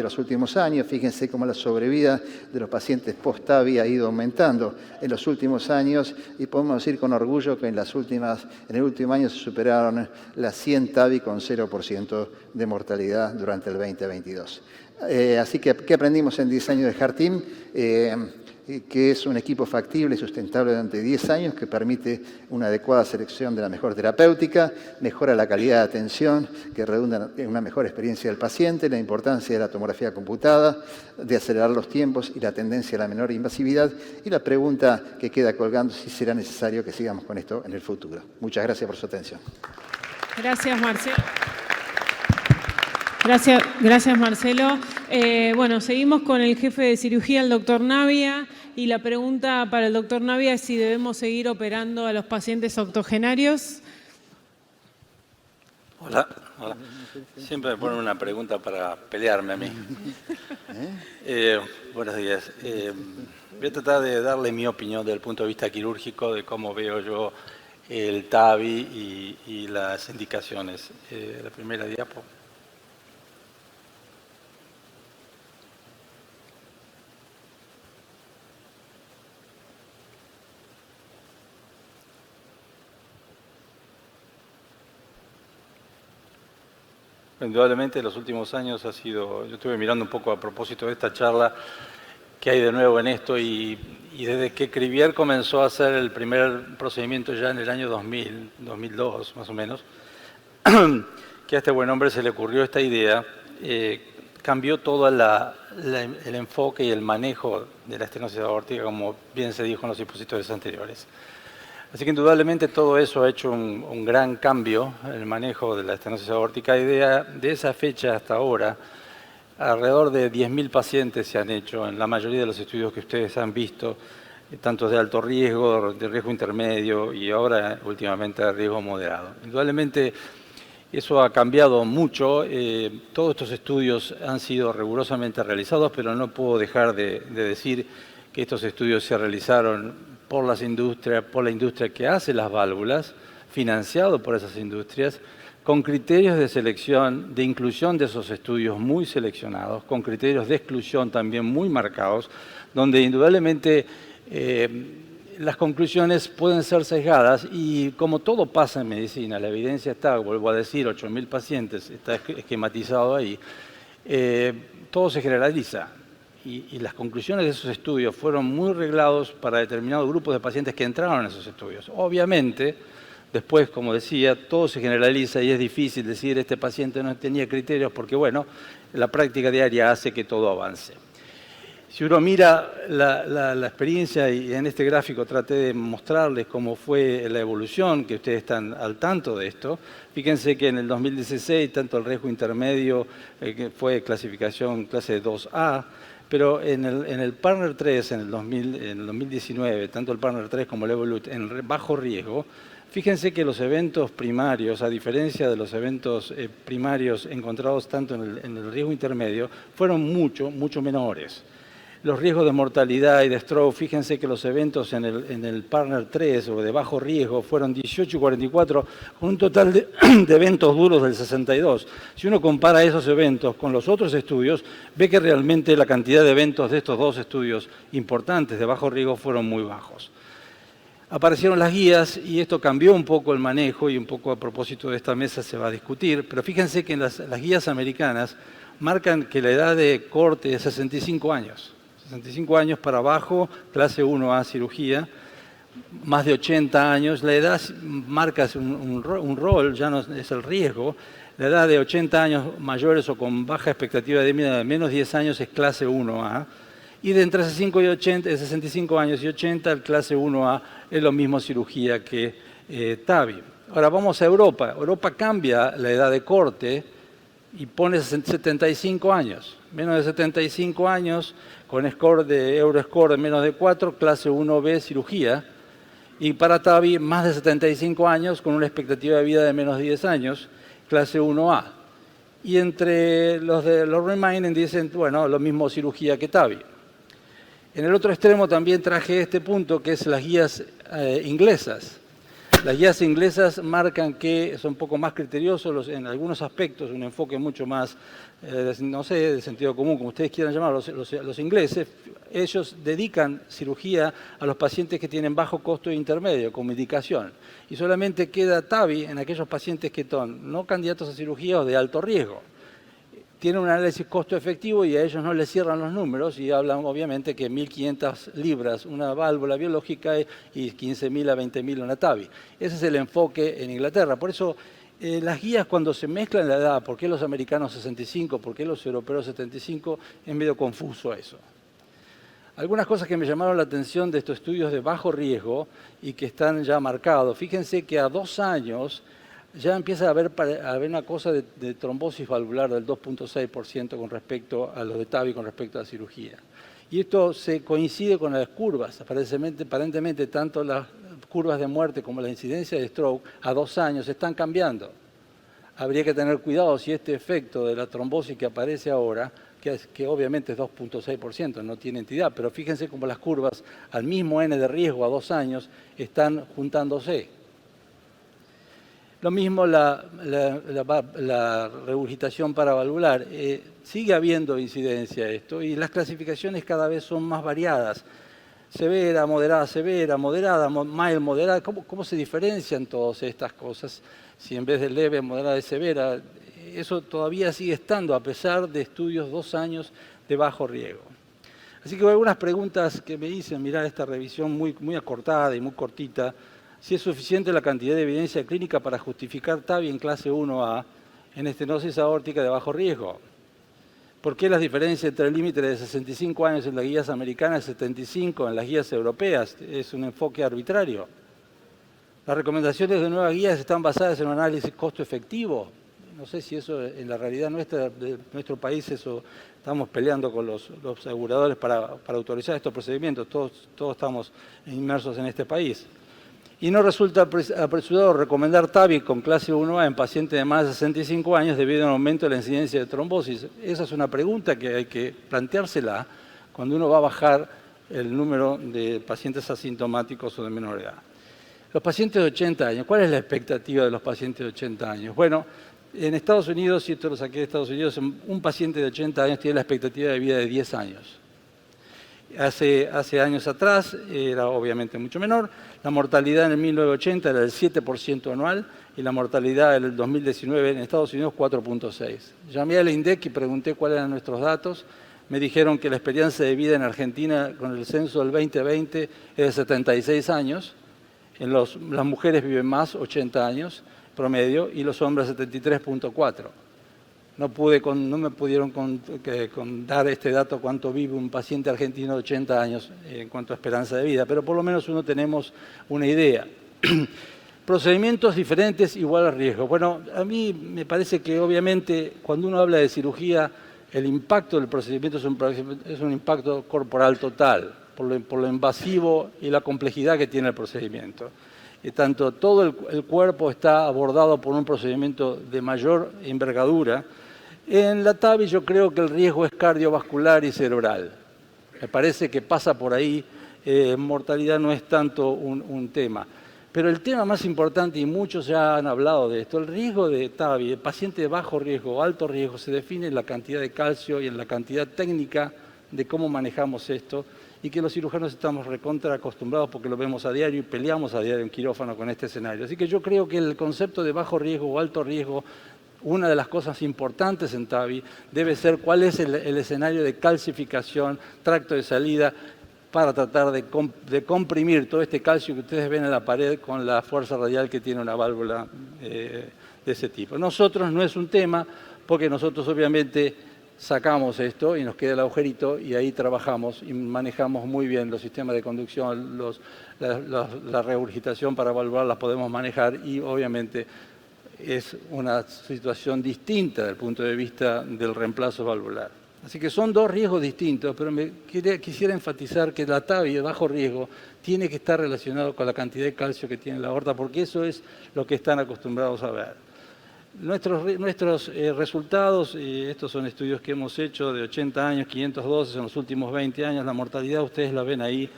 los últimos años. Fíjense cómo la sobrevida de los pacientes post-TAVI ha ido aumentando en los últimos años y podemos decir con orgullo que en el último año se superaron las 100 TAVI con 0% de mortalidad durante el 2022. Así que, ¿qué aprendimos en 10 años de Heart-Team? Que es un equipo factible y sustentable durante 10 años que permite una adecuada selección de la mejor terapéutica, mejora la calidad de atención, que redunda en una mejor experiencia del paciente, la importancia de la tomografía computada, de acelerar los tiempos y la tendencia a la menor invasividad, y la pregunta que queda colgando si será necesario que sigamos con esto en el futuro. Muchas gracias por su atención. Gracias, Marcelo. Gracias, Marcelo. Bueno, seguimos con el jefe de cirugía, el doctor Navia, y la pregunta para el doctor Navia es si debemos seguir operando a los pacientes octogenarios. Hola. Siempre me ponen una pregunta para pelearme a mí. Buenos días. Voy a tratar de darle mi opinión desde el punto de vista quirúrgico de cómo veo yo el TAVI y las indicaciones. La primera diapo. Indudablemente en los últimos años yo estuve mirando un poco a propósito de esta charla, qué hay de nuevo en esto y desde que Crivier comenzó a hacer el primer procedimiento ya en el año 2000, 2002 más o menos, que a este buen hombre se le ocurrió esta idea, cambió todo el enfoque y el manejo de la estenosis aórtica, como bien se dijo en los expositores anteriores. Así que indudablemente todo eso ha hecho un gran cambio en el manejo de la estenosis aórtica y de esa fecha hasta ahora, alrededor de 10.000 pacientes se han hecho en la mayoría de los estudios que ustedes han visto, tanto de alto riesgo, de riesgo intermedio y ahora últimamente de riesgo moderado. Indudablemente eso ha cambiado mucho, todos estos estudios han sido rigurosamente realizados, pero no puedo dejar de decir que estos estudios se realizaron por la industria que hace las válvulas, financiado por esas industrias, con criterios de selección, de inclusión de esos estudios muy seleccionados, con criterios de exclusión también muy marcados, donde indudablemente las conclusiones pueden ser sesgadas y como todo pasa en medicina, la evidencia está, vuelvo a decir, 8.000 pacientes, está esquematizado ahí, todo se generaliza. Y las conclusiones de esos estudios fueron muy reglados para determinados grupos de pacientes que entraron en esos estudios. Obviamente, después, como decía, todo se generaliza y es difícil decir este paciente no tenía criterios porque, bueno, la práctica diaria hace que todo avance. Si uno mira la experiencia, y en este gráfico traté de mostrarles cómo fue la evolución, que ustedes están al tanto de esto, fíjense que en el 2016, tanto el riesgo intermedio, que fue clasificación clase 2A, pero en el Partner 3, en el 2019, tanto el Partner 3 como el Evolut, en bajo riesgo, fíjense que los eventos primarios, a diferencia de los eventos primarios encontrados tanto en el riesgo intermedio, fueron mucho menores. Los riesgos de mortalidad y de stroke, fíjense que los eventos en el Partner 3 o de bajo riesgo fueron 18 y 44, con un total de eventos duros del 62. Si uno compara esos eventos con los otros estudios, ve que realmente la cantidad de eventos de estos dos estudios importantes de bajo riesgo fueron muy bajos. Aparecieron las guías y esto cambió un poco el manejo y un poco a propósito de esta mesa se va a discutir, pero fíjense que las guías americanas marcan que la edad de corte es 65 años. 65 años para abajo, clase 1A cirugía, más de 80 años, la edad marca un rol, ya no es el riesgo, la edad de 80 años mayores o con baja expectativa de vida de menos 10 años es clase 1A, y de entre 65 años y 80, el clase 1A es lo mismo cirugía que TAVI. Ahora vamos a Europa. Europa cambia la edad de corte y pone 75 años. Menos de 75 años, con score de Euroscore de menos de 4, clase 1B cirugía. Y para TAVI, más de 75 años, con una expectativa de vida de menos de 10 años, clase 1A. Y entre los remaining dicen, bueno, lo mismo cirugía que TAVI. En el otro extremo también traje este punto, que es las guías inglesas. Las guías inglesas marcan que son un poco más criteriosos en algunos aspectos, un enfoque mucho más, no sé, de sentido común, como ustedes quieran llamarlo, los ingleses. Ellos dedican cirugía a los pacientes que tienen bajo costo e intermedio, como indicación. Y solamente queda TAVI en aquellos pacientes que son no candidatos a cirugía o de alto riesgo. Tienen un análisis costo-efectivo y a ellos no les cierran los números y hablan obviamente que 1.500 libras una válvula biológica y 15.000 a 20.000 una TAVI. Ese es el enfoque en Inglaterra. Por eso las guías cuando se mezclan la edad, ¿por qué los americanos 65, por qué los europeos 75? Es medio confuso eso. Algunas cosas que me llamaron la atención de estos estudios de bajo riesgo y que están ya marcados. Fíjense que a 2 años ya empieza a haber una cosa de trombosis valvular del 2.6% con respecto a los de TAVI, con respecto a la cirugía. Y esto se coincide con las curvas. Aparentemente tanto las curvas de muerte como la incidencia de stroke a 2 años están cambiando. Habría que tener cuidado si este efecto de la trombosis que aparece ahora, que obviamente es 2.6%, no tiene entidad, pero fíjense cómo las curvas al mismo N de riesgo a 2 años están juntándose. Lo mismo la regurgitación paravalvular. Sigue habiendo incidencia de esto y las clasificaciones cada vez son más variadas. Severa, moderada, mild, moderada. ¿Cómo se diferencian todas estas cosas? Si en vez de leve, moderada y severa, eso todavía sigue estando a pesar de estudios 2 años de bajo riesgo. Así que algunas preguntas que me dicen, mirar esta revisión muy acortada y muy cortita, si es suficiente la cantidad de evidencia clínica para justificar TAVI en clase 1A en estenosis aórtica de bajo riesgo. ¿Por qué las diferencias entre el límite de 65 años en las guías americanas y 75 en las guías europeas? Es un enfoque arbitrario. Las recomendaciones de nuevas guías están basadas en un análisis costo-efectivo. No sé si eso en la realidad nuestra, de nuestro país, eso estamos peleando con los aseguradores para autorizar estos procedimientos. Todos estamos inmersos en este país. Y no resulta apresurado recomendar TAVI con clase 1A en pacientes de más de 65 años debido a un aumento de la incidencia de trombosis. Esa es una pregunta que hay que planteársela cuando uno va a bajar el número de pacientes asintomáticos o de menor edad. Los pacientes de 80 años, ¿cuál es la expectativa de los pacientes de 80 años? Bueno, en Estados Unidos, y esto lo saqué de Estados Unidos, un paciente de 80 años tiene la expectativa de vida de 10 años. Hace años atrás era obviamente mucho menor. La mortalidad en el 1980 era del 7% anual y la mortalidad en el 2019 en Estados Unidos 4.6%. Llamé al INDEC y pregunté cuáles eran nuestros datos. Me dijeron que la experiencia de vida en Argentina con el censo del 2020 es de 76 años. Las mujeres viven más, 80 años promedio, y los hombres 73.4. No me pudieron dar este dato cuánto vive un paciente argentino de 80 años en cuanto a esperanza de vida, pero por lo menos uno tenemos una idea. Procedimientos diferentes igual a riesgo. Bueno, a mí me parece que obviamente cuando uno habla de cirugía, el impacto del procedimiento es un impacto corporal total, por lo invasivo y la complejidad que tiene el procedimiento. Tanto todo el cuerpo está abordado por un procedimiento de mayor envergadura. En la TAVI yo creo que el riesgo es cardiovascular y cerebral. Me parece que pasa por ahí, mortalidad no es tanto un tema. Pero el tema más importante, y muchos ya han hablado de esto, el riesgo de TAVI, el paciente de bajo riesgo o alto riesgo, se define en la cantidad de calcio y en la cantidad técnica de cómo manejamos esto, y que los cirujanos estamos recontra acostumbrados porque lo vemos a diario y peleamos a diario en quirófano con este escenario. Así que yo creo que el concepto de bajo riesgo o alto riesgo, una de las cosas importantes en TAVI debe ser cuál es el escenario de calcificación, tracto de salida, para tratar de comprimir todo este calcio que ustedes ven en la pared con la fuerza radial que tiene una válvula de ese tipo. Nosotros no es un tema porque nosotros obviamente sacamos esto y nos queda el agujerito y ahí trabajamos y manejamos muy bien los sistemas de conducción, la regurgitación paravalvular las podemos manejar y obviamente es una situación distinta desde el punto de vista del reemplazo valvular. Así que son dos riesgos distintos, pero quisiera enfatizar que la TAVI de bajo riesgo tiene que estar relacionado con la cantidad de calcio que tiene la aorta, porque eso es lo que están acostumbrados a ver. Nuestros resultados, estos son estudios que hemos hecho de 80 años, 512 en los últimos 20 años, la mortalidad ustedes la ven ahí,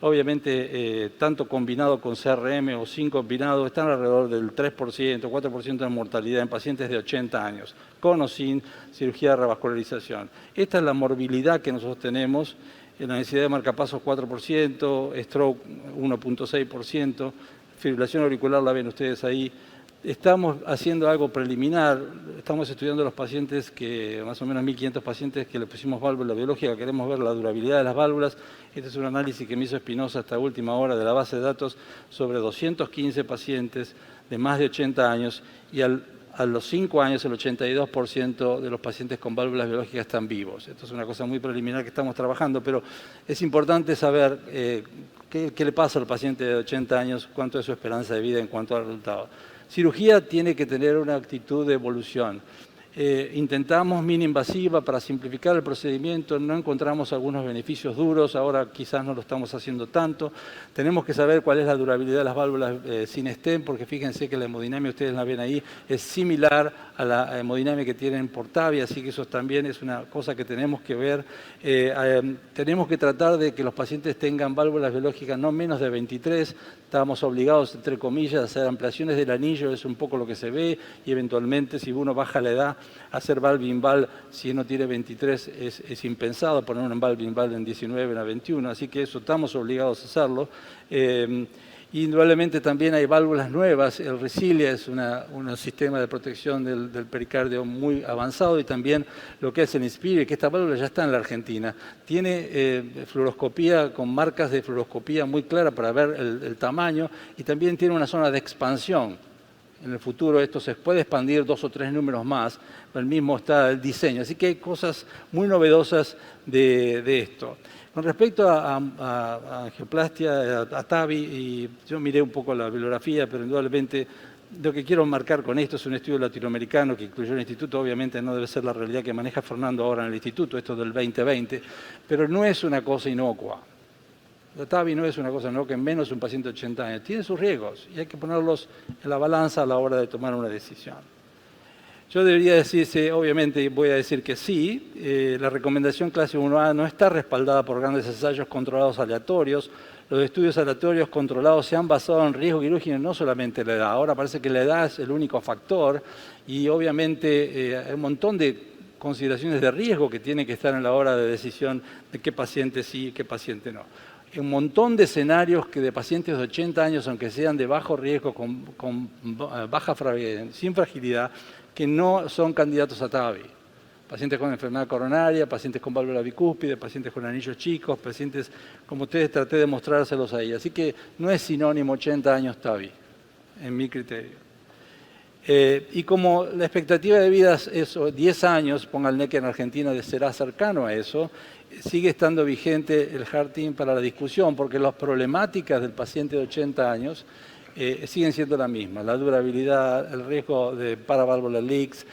obviamente tanto combinado con CRM o sin combinado, están alrededor del 3%, 4% de mortalidad en pacientes de 80 años, con o sin cirugía de revascularización. Esta es la morbilidad que nosotros tenemos. La necesidad de marcapasos 4%, stroke 1.6%, fibrilación auricular la ven ustedes ahí. Estamos haciendo algo preliminar, estamos estudiando los pacientes, más o menos 1.500 pacientes que le pusimos válvula biológica, queremos ver la durabilidad de las válvulas. Este es un análisis que me hizo Espinosa hasta última hora de la base de datos sobre 215 pacientes de más de 80 años y a los 5 años el 82% de los pacientes con válvulas biológicas están vivos. Esto es una cosa muy preliminar que estamos trabajando, pero es importante saber qué le pasa al paciente de 80 años, cuánto es su esperanza de vida en cuanto al resultado. Cirugía tiene que tener una actitud de evolución. Intentamos mini-invasiva para simplificar el procedimiento, no encontramos algunos beneficios duros, ahora quizás no lo estamos haciendo tanto. Tenemos que saber cuál es la durabilidad de las válvulas sin stent, porque fíjense que la hemodinamia, ustedes la ven ahí, es similar a la hemodinamia que tienen por TAVI, así que eso también es una cosa que tenemos que ver. Tenemos que tratar de que los pacientes tengan válvulas biológicas no menos de 23, estábamos obligados, entre comillas, a hacer ampliaciones del anillo, es un poco lo que se ve, y eventualmente si uno baja la edad, hacer valve-inval, si uno tiene 23, es impensado poner un valve-inval en 19, en 21, así que eso estamos obligados a hacerlo. Indudablemente también hay válvulas nuevas, el Resilia es un sistema de protección del pericardio muy avanzado, y también lo que es el Inspire, que esta válvula ya está en la Argentina. Tiene fluoroscopía con marcas de fluoroscopía muy claras para ver el tamaño, y también tiene una zona de expansión. En el futuro esto se puede expandir 2 o 3 números más, el mismo está el diseño. Así que hay cosas muy novedosas de esto. Con respecto a angioplastia, a TAVI, y yo miré un poco la bibliografía, pero indudablemente lo que quiero marcar con esto es un estudio latinoamericano que incluyó el instituto. Obviamente no debe ser la realidad que maneja Fernando ahora en el instituto, esto del 2020, pero no es una cosa inocua. La TAVI no es una cosa inocua, en menos un paciente de 80 años. Tiene sus riesgos y hay que ponerlos en la balanza a la hora de tomar una decisión. Yo debería decirse, obviamente voy a decir que sí, la recomendación clase 1A no está respaldada por grandes ensayos controlados aleatorios. Los estudios aleatorios controlados se han basado en riesgo quirúrgico, no solamente la edad. Ahora parece que la edad es el único factor, y obviamente hay un montón de consideraciones de riesgo que tienen que estar en la hora de decisión de qué paciente sí y qué paciente no. Un montón de escenarios que de pacientes de 80 años, aunque sean de bajo riesgo, sin fragilidad, que no son candidatos a TAVI. Pacientes con enfermedad coronaria, pacientes con válvula bicúspide, pacientes con anillos chicos, pacientes, como ustedes traté de mostrárselos ahí. Así que no es sinónimo 80 años TAVI, en mi criterio. Y como la expectativa de vida es 10 años, pónganle que en Argentina será cercano a eso, sigue estando vigente el Heart Team para la discusión, porque las problemáticas del paciente de 80 años siguen siendo la misma: la durabilidad, el riesgo de paravalvular leaks,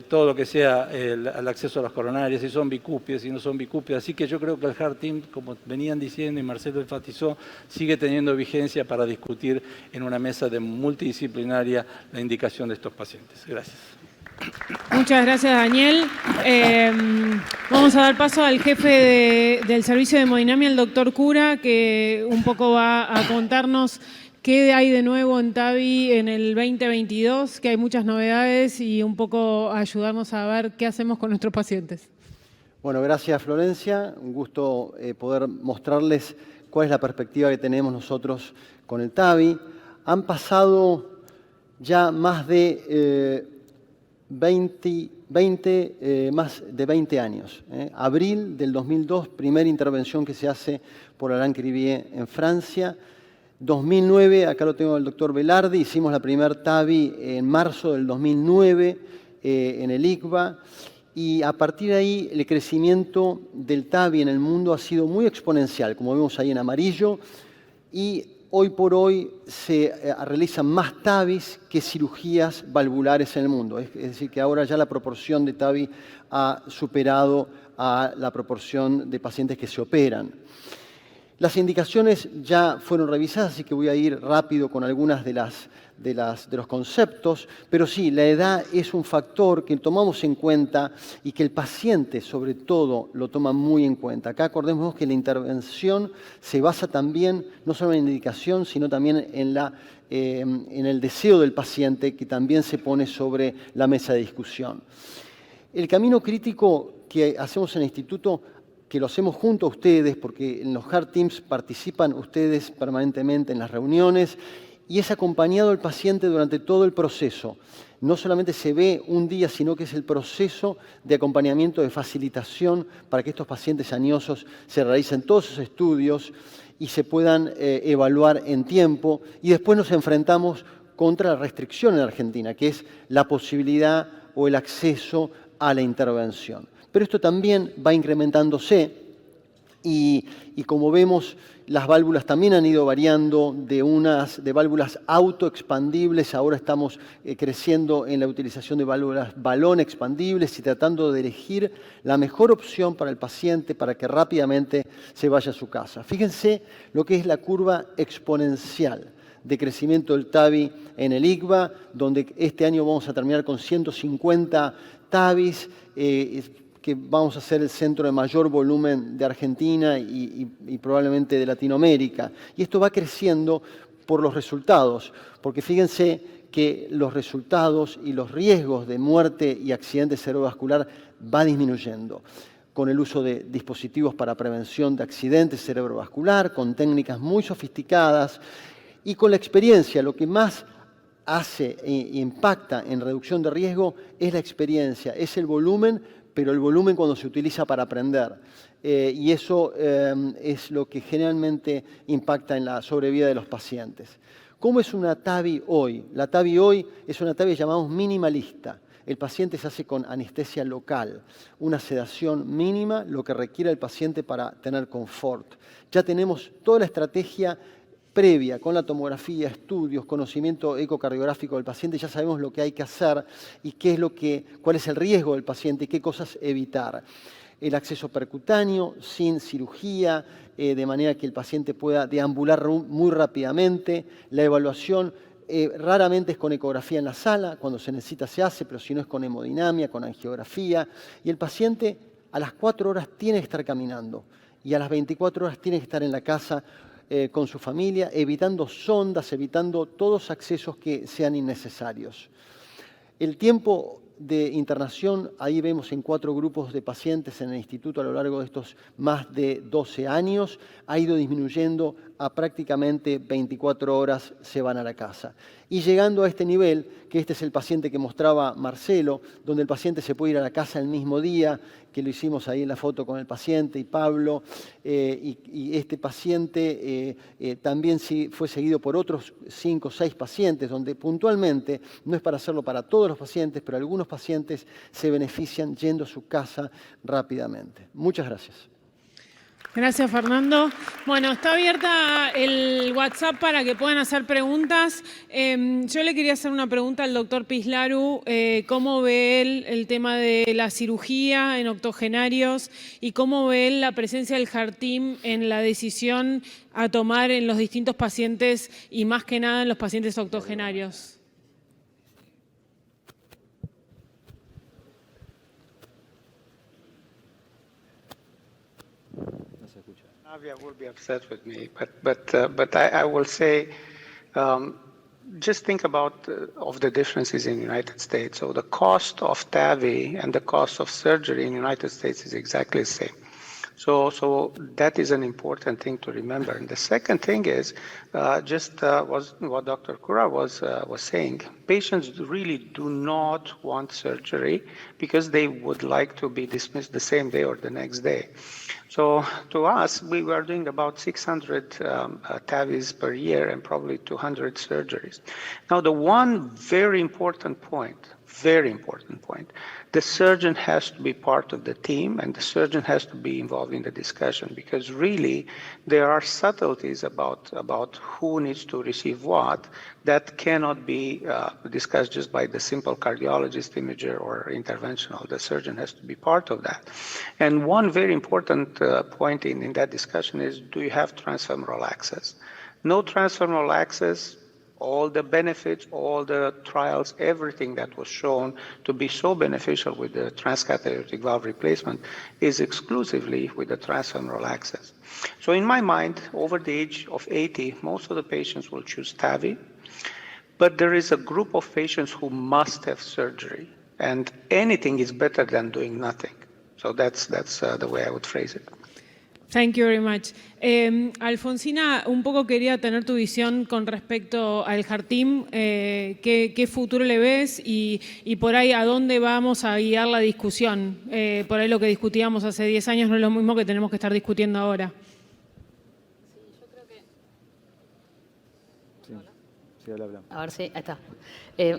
todo lo que sea el acceso a las coronarias, si son bicúspides, si no son bicúspides. Así que yo creo que el Heart Team, como venían diciendo y Marcelo enfatizó, sigue teniendo vigencia para discutir en una mesa multidisciplinaria la indicación de estos pacientes. Gracias. Muchas gracias, Daniel. Vamos a dar paso al jefe del servicio de hemodinamia, el doctor Cura, que un poco va a contarnos qué hay de nuevo en TAVI en el 2022, que hay muchas novedades, y un poco ayudarnos a ver qué hacemos con nuestros pacientes. Bueno, gracias, Florencia. Un gusto poder mostrarles cuál es la perspectiva que tenemos nosotros con el TAVI. Han pasado ya más de 20 años. Abril del 2002, primera intervención que se hace por Alain Crivier en Francia. 2009, acá lo tengo el doctor Velarde, hicimos la primer TAVI en marzo del 2009 en el ICVA, y a partir de ahí el crecimiento del TAVI en el mundo ha sido muy exponencial, como vemos ahí en amarillo, y hoy por hoy se realizan más TAVIs que cirugías valvulares en el mundo. Es decir, que ahora ya la proporción de TAVI ha superado a la proporción de pacientes que se operan. Las indicaciones ya fueron revisadas, así que voy a ir rápido con algunas de los conceptos, pero sí, la edad es un factor que tomamos en cuenta y que el paciente, sobre todo, lo toma muy en cuenta. Acá acordémonos que la intervención se basa también, no solo en la indicación, sino también en el deseo del paciente, que también se pone sobre la mesa de discusión. El camino crítico que hacemos en el instituto, que lo hacemos junto a ustedes, porque en los Heart Teams participan ustedes permanentemente en las reuniones, y es acompañado el paciente durante todo el proceso. No solamente se ve un día, sino que es el proceso de acompañamiento, de facilitación, para que estos pacientes añosos se realicen todos sus estudios y se puedan evaluar en tiempo. Y después nos enfrentamos contra la restricción en Argentina, que es la posibilidad o el acceso a la intervención. Pero esto también va incrementándose y como vemos, las válvulas también han ido variando de válvulas autoexpandibles. Ahora estamos creciendo en la utilización de válvulas balón expandibles y tratando de elegir la mejor opción para el paciente para que rápidamente se vaya a su casa. Fíjense lo que es la curva exponencial de crecimiento del TAVI en el ICVA, donde este año vamos a terminar con 150 TAVIs, que vamos a ser el centro de mayor volumen de Argentina y probablemente de Latinoamérica. Y esto va creciendo por los resultados, porque fíjense que los resultados y los riesgos de muerte y accidente cerebrovascular va disminuyendo con el uso de dispositivos para prevención de accidentes cerebrovascular, con técnicas muy sofisticadas y con la experiencia. Lo que más hace e impacta en reducción de riesgo es la experiencia, es el volumen, pero el volumen cuando se utiliza para aprender. Y eso es lo que generalmente impacta en la sobrevida de los pacientes. ¿Cómo es una TAVI hoy? La TAVI hoy es una TAVI llamamos minimalista. El paciente se hace con anestesia local, una sedación mínima, lo que requiere el paciente para tener confort. Ya tenemos toda la estrategia previa, con la tomografía, estudios, conocimiento ecocardiográfico del paciente, ya sabemos lo que hay que hacer y cuál es el riesgo del paciente y qué cosas evitar. El acceso percutáneo, sin cirugía, de manera que el paciente pueda deambular muy rápidamente. La evaluación raramente es con ecografía en la sala, cuando se necesita se hace, pero si no es con hemodinamia, con angiografía. Y el paciente a las 4 horas tiene que estar caminando y a las 24 horas tiene que estar en la casa con su familia, evitando sondas, evitando todos accesos que sean innecesarios. El tiempo de internación, ahí vemos en 4 grupos de pacientes en el instituto a lo largo de estos más de 12 años, ha ido disminuyendo a prácticamente 24 horas se van a la casa. Y llegando a este nivel, que este es el paciente que mostraba Marcelo, donde el paciente se puede ir a la casa el mismo día, que lo hicimos ahí en la foto con el paciente y Pablo, y este paciente también fue seguido por otros 5 o 6 pacientes, donde puntualmente, no es para hacerlo para todos los pacientes, pero algunos pacientes se benefician yendo a su casa rápidamente. Muchas gracias. Gracias, Fernando. Bueno, está abierta el WhatsApp para que puedan hacer preguntas. Yo le quería hacer una pregunta al doctor Pislaru. ¿Cómo ve él el tema de la cirugía en octogenarios y cómo ve él la presencia del Heart Team en la decisión a tomar en los distintos pacientes y más que nada en los pacientes octogenarios? Navia will be upset with me, but I will say, just think about of the differences in the United States. So the cost of TAVI and the cost of surgery in the United States is exactly the same. So that is an important thing to remember. And the second thing is was what Dr. Kura was saying. Patients really do not want surgery because they would like to be dismissed the same day or the next day. So to us, we were doing about 600 TAVIs per year and probably 200 surgeries. Now, the one very important point Very important point. The surgeon has to be part of the team, and the surgeon has to be involved in the discussion, because really there are subtleties about who needs to receive what that cannot be discussed just by the simple cardiologist, imager, or interventional. The surgeon has to be part of that. And one very important point in that discussion is, do you have transfemoral access? No transfemoral access, all the benefits, all the trials, everything that was shown to be so beneficial with the transcatheter aortic valve replacement is exclusively with the transfemoral access. So in my mind, over the age of 80, most of the patients will choose TAVI, but there is a group of patients who must have surgery, and anything is better than doing nothing. So that's the way I would phrase it. Thank you very much. Alfonsina, un poco quería tener tu visión con respecto al HeartTeam. ¿Qué futuro le ves y por ahí a dónde vamos a guiar la discusión? Por ahí lo que discutíamos hace 10 años no es lo mismo que tenemos que estar discutiendo ahora. A ver, sí, ahí está.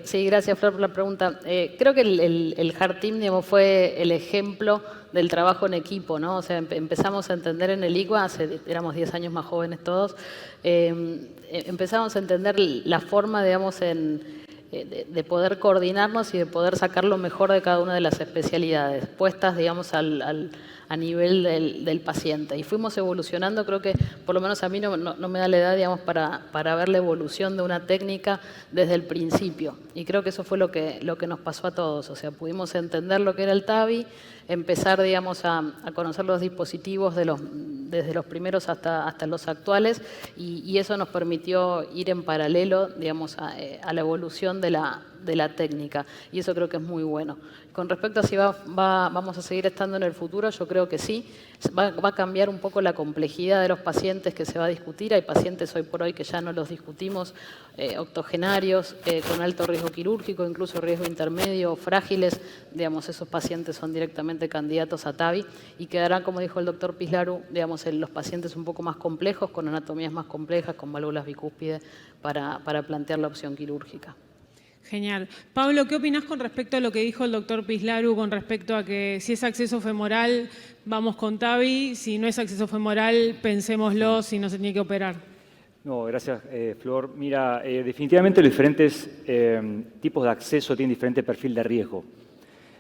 Sí, gracias, Flor, por la pregunta. Creo que el HeartTeam, digamos, fue el ejemplo del trabajo en equipo, ¿no? O sea, empezamos a entender en el IGUA, éramos 10 años más jóvenes todos, empezamos a entender la forma, digamos, de poder coordinarnos y de poder sacar lo mejor de cada una de las especialidades, puestas, digamos, a nivel del paciente. Y fuimos evolucionando, creo que por lo menos a mí no me da la edad, digamos, para ver la evolución de una técnica desde el principio. Y creo que eso fue lo que nos pasó a todos. O sea, pudimos entender lo que era el TAVI, empezar, digamos, a conocer los dispositivos desde los primeros hasta los actuales, y eso nos permitió ir en paralelo, digamos, a la evolución de la técnica, y eso creo que es muy bueno. Con respecto a si vamos a seguir estando en el futuro, yo creo que sí. Va a cambiar un poco la complejidad de los pacientes que se va a discutir. Hay pacientes hoy por hoy que ya no los discutimos, octogenarios, con alto riesgo quirúrgico, incluso riesgo intermedio, frágiles. Digamos, esos pacientes son directamente candidatos a TAVI y quedarán, como dijo el doctor Pislaru, digamos, en los pacientes un poco más complejos, con anatomías más complejas, con válvulas bicúspides, para plantear la opción quirúrgica. Genial. Pablo, ¿qué opinás con respecto a lo que dijo el doctor Pislaru con respecto a que si es acceso femoral, vamos con TAVI, si no es acceso femoral, pensémoslo si no se tiene que operar? No, gracias, Flor. Mira, definitivamente los diferentes tipos de acceso tienen diferente perfil de riesgo.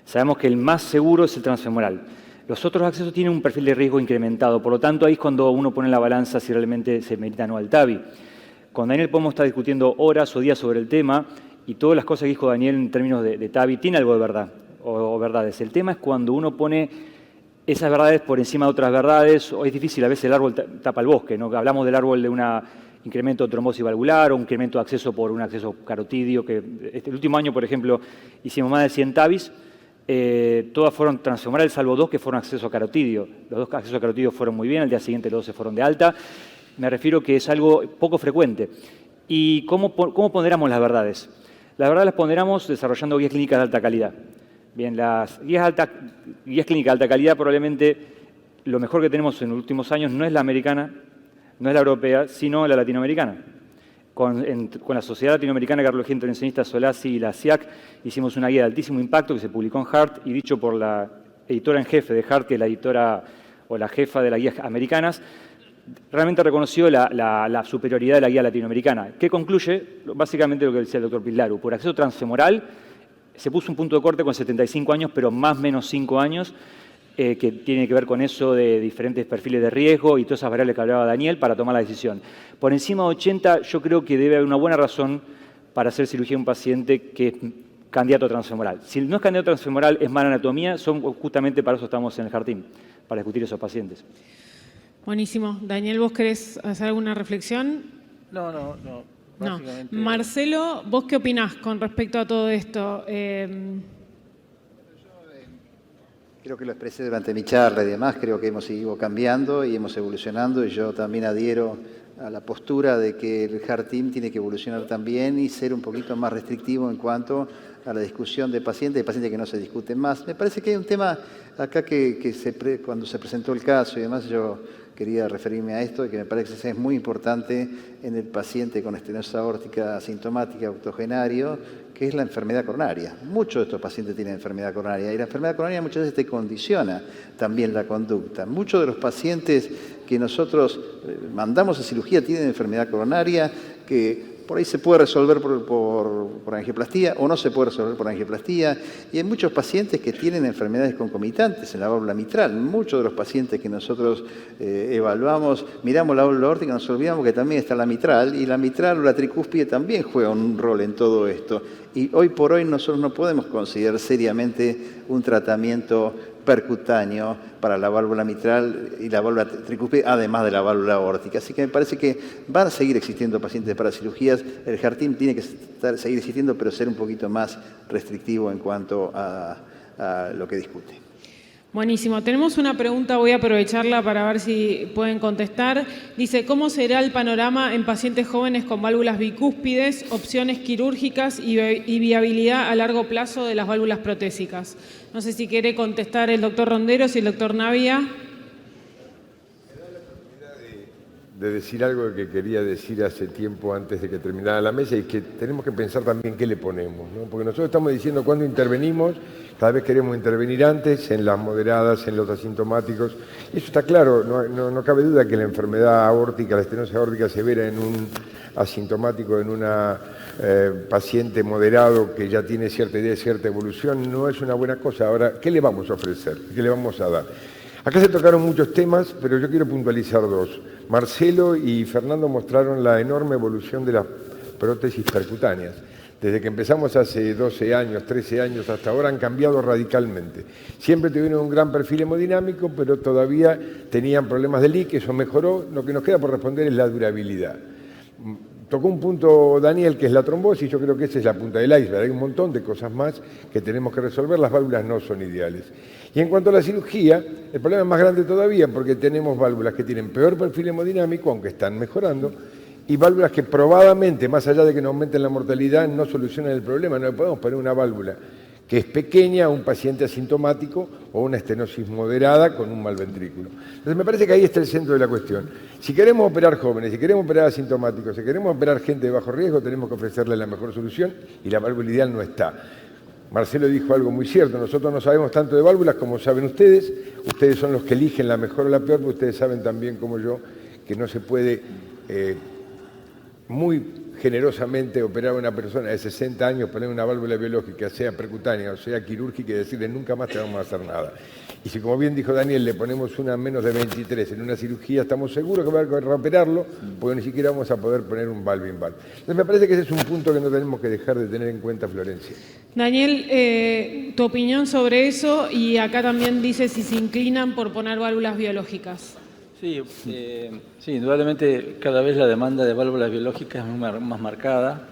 Sabemos que el más seguro es el transfemoral. Los otros accesos tienen un perfil de riesgo incrementado, por lo tanto ahí es cuando uno pone en la balanza si realmente se merita o no al TAVI. Con Daniel podemos estar discutiendo horas o días sobre el tema, y todas las cosas que dijo Daniel en términos de TAVI tiene algo de verdad o verdades. El tema es cuando uno pone esas verdades por encima de otras verdades, o es difícil, a veces el árbol tapa el bosque, ¿no? Hablamos del árbol de un incremento de trombosis valvular o un incremento de acceso por un acceso carotidio, que el último año, por ejemplo, hicimos más de 100 TAVIs, todas fueron transfemorales, salvo 2 que fueron acceso carotidio. Los 2 accesos carotidio fueron muy bien, al día siguiente los 2 se fueron de alta. Me refiero que es algo poco frecuente. ¿Y cómo ponderamos las verdades? Las verdades las ponderamos desarrollando guías clínicas de alta calidad. Bien, las guías clínicas de alta calidad, probablemente lo mejor que tenemos en los últimos años no es la americana, no es la europea, sino la latinoamericana. Con la Sociedad Latinoamericana de Cardiología Intervencionista, SOLACI, y la SIAC, hicimos una guía de altísimo impacto que se publicó en Heart y dicho por la editora en jefe de Heart, que es la editora o la jefa de las guías americanas, realmente reconoció la superioridad de la guía latinoamericana, que concluye básicamente lo que decía el doctor Pislaru. Por acceso transfemoral se puso un punto de corte con 75 años, pero más o menos 5 años, que tiene que ver con eso de diferentes perfiles de riesgo y todas esas variables que hablaba Daniel para tomar la decisión. Por encima de 80 yo creo que debe haber una buena razón para hacer cirugía a un paciente que es candidato transfemoral. Si no es candidato transfemoral, es mala anatomía, justamente para eso estamos en el HeartTeam, para discutir esos pacientes. Buenísimo. Daniel, ¿vos querés hacer alguna reflexión? No. Básicamente... Marcelo, ¿vos qué opinás con respecto a todo esto? Creo que lo expresé durante mi charla y demás, creo que hemos ido cambiando y hemos evolucionando, y yo también adhiero a la postura de que el HeartTeam tiene que evolucionar también y ser un poquito más restrictivo en cuanto a la discusión de pacientes que no se discuten más. Me parece que hay un tema acá cuando se presentó el caso y demás, yo quería referirme a esto, que me parece que es muy importante en el paciente con estenosis aórtica asintomática octogenario, que es la enfermedad coronaria. Muchos de estos pacientes tienen enfermedad coronaria y la enfermedad coronaria muchas veces te condiciona también la conducta. Muchos de los pacientes que nosotros mandamos a cirugía tienen enfermedad coronaria que por ahí se puede resolver por angioplastía o no se puede resolver por angioplastía. Y hay muchos pacientes que tienen enfermedades concomitantes en la válvula mitral. Muchos de los pacientes que nosotros evaluamos, miramos la válvula aórtica, nos olvidamos que también está la mitral, y la mitral o la tricúspide también juega un rol en todo esto. Y hoy por hoy nosotros no podemos considerar seriamente un tratamiento percutáneo para la válvula mitral y la válvula tricúspide, además de la válvula aórtica. Así que me parece que van a seguir existiendo pacientes para cirugías. El HERTIM tiene que seguir existiendo, pero ser un poquito más restrictivo en cuanto a lo que discute. Buenísimo. Tenemos una pregunta, voy a aprovecharla para ver si pueden contestar. Dice, ¿cómo será el panorama en pacientes jóvenes con válvulas bicúspides, opciones quirúrgicas y viabilidad a largo plazo de las válvulas protésicas? No sé si quiere contestar el doctor Ronderos y el doctor Navia. Me da la oportunidad de decir algo que quería decir hace tiempo antes de que terminara la mesa, y que tenemos que pensar también qué le ponemos, ¿no? Porque nosotros estamos diciendo cuándo intervenimos, cada vez queremos intervenir antes, en las moderadas, en los asintomáticos. Y eso está claro, no cabe duda que la enfermedad aórtica, la estenosis aórtica severa en un asintomático, en una paciente moderado que ya tiene cierta idea, cierta evolución, no es una buena cosa. Ahora, ¿qué le vamos a ofrecer? ¿Qué le vamos a dar? Acá se tocaron muchos temas, pero yo quiero puntualizar dos. Marcelo y Fernando mostraron la enorme evolución de las prótesis percutáneas. Desde que empezamos hace 12 años, 13 años hasta ahora han cambiado radicalmente. Siempre tuvieron un gran perfil hemodinámico, pero todavía tenían problemas de leak, eso mejoró. Lo que nos queda por responder es la durabilidad. Tocó un punto Daniel, que es la trombosis. Yo creo que esa es la punta del iceberg. Hay un montón de cosas más que tenemos que resolver. Las válvulas no son ideales. Y en cuanto a la cirugía, el problema es más grande todavía, porque tenemos válvulas que tienen peor perfil hemodinámico, aunque están mejorando, y válvulas que probadamente, más allá de que no aumenten la mortalidad, no solucionan el problema. No le podemos poner una válvula que es pequeña a un paciente asintomático o una estenosis moderada con un mal ventrículo. Entonces me parece que ahí está el centro de la cuestión. Si queremos operar jóvenes, si queremos operar asintomáticos, si queremos operar gente de bajo riesgo, tenemos que ofrecerle la mejor solución, y la válvula ideal no está. Marcelo dijo algo muy cierto, nosotros no sabemos tanto de válvulas como saben ustedes. Ustedes son los que eligen la mejor o la peor, porque ustedes saben también como yo que no se puede muy generosamente operar a una persona de 60 años, poner una válvula biológica, sea percutánea o sea quirúrgica, y decirle nunca más te vamos a hacer nada. Y si, como bien dijo Daniel, le ponemos una menos de 23 en una cirugía, estamos seguros que va a haber que operarlo, porque ni siquiera vamos a poder poner un valve in valve. Entonces me parece que ese es un punto que no tenemos que dejar de tener en cuenta, Florencia. Daniel, tu opinión sobre eso, y acá también dice si se inclinan por poner válvulas biológicas. Sí, indudablemente cada vez la demanda de válvulas biológicas es más marcada.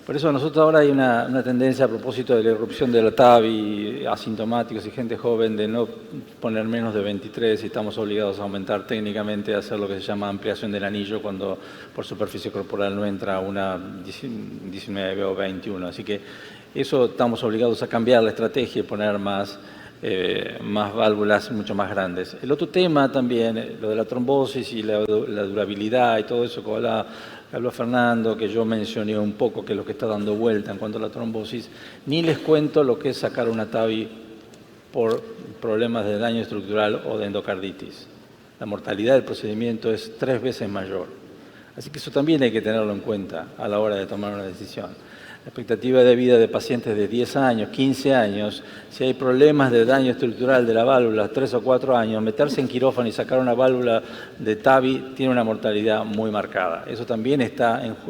Por eso nosotros ahora hay una tendencia a propósito de la irrupción de la TAVI, asintomáticos y gente joven, de no poner menos de 23, y estamos obligados a aumentar técnicamente, a hacer lo que se llama ampliación del anillo cuando por superficie corporal no entra una 19 o 21. Así que eso estamos obligados a cambiar la estrategia y poner más válvulas mucho más grandes. El otro tema también, lo de la trombosis y la durabilidad y todo eso que habló Fernando, que yo mencioné un poco, que es lo que está dando vuelta en cuanto a la trombosis, ni les cuento lo que es sacar una TAVI por problemas de daño estructural o de endocarditis. La mortalidad del procedimiento es 3 veces mayor. Así que eso también hay que tenerlo en cuenta a la hora de tomar una decisión. La expectativa de vida de pacientes de 10 años, 15 años, si hay problemas de daño estructural de la válvula, 3 o 4 años, meterse en quirófano y sacar una válvula de TAVI tiene una mortalidad muy marcada. Eso también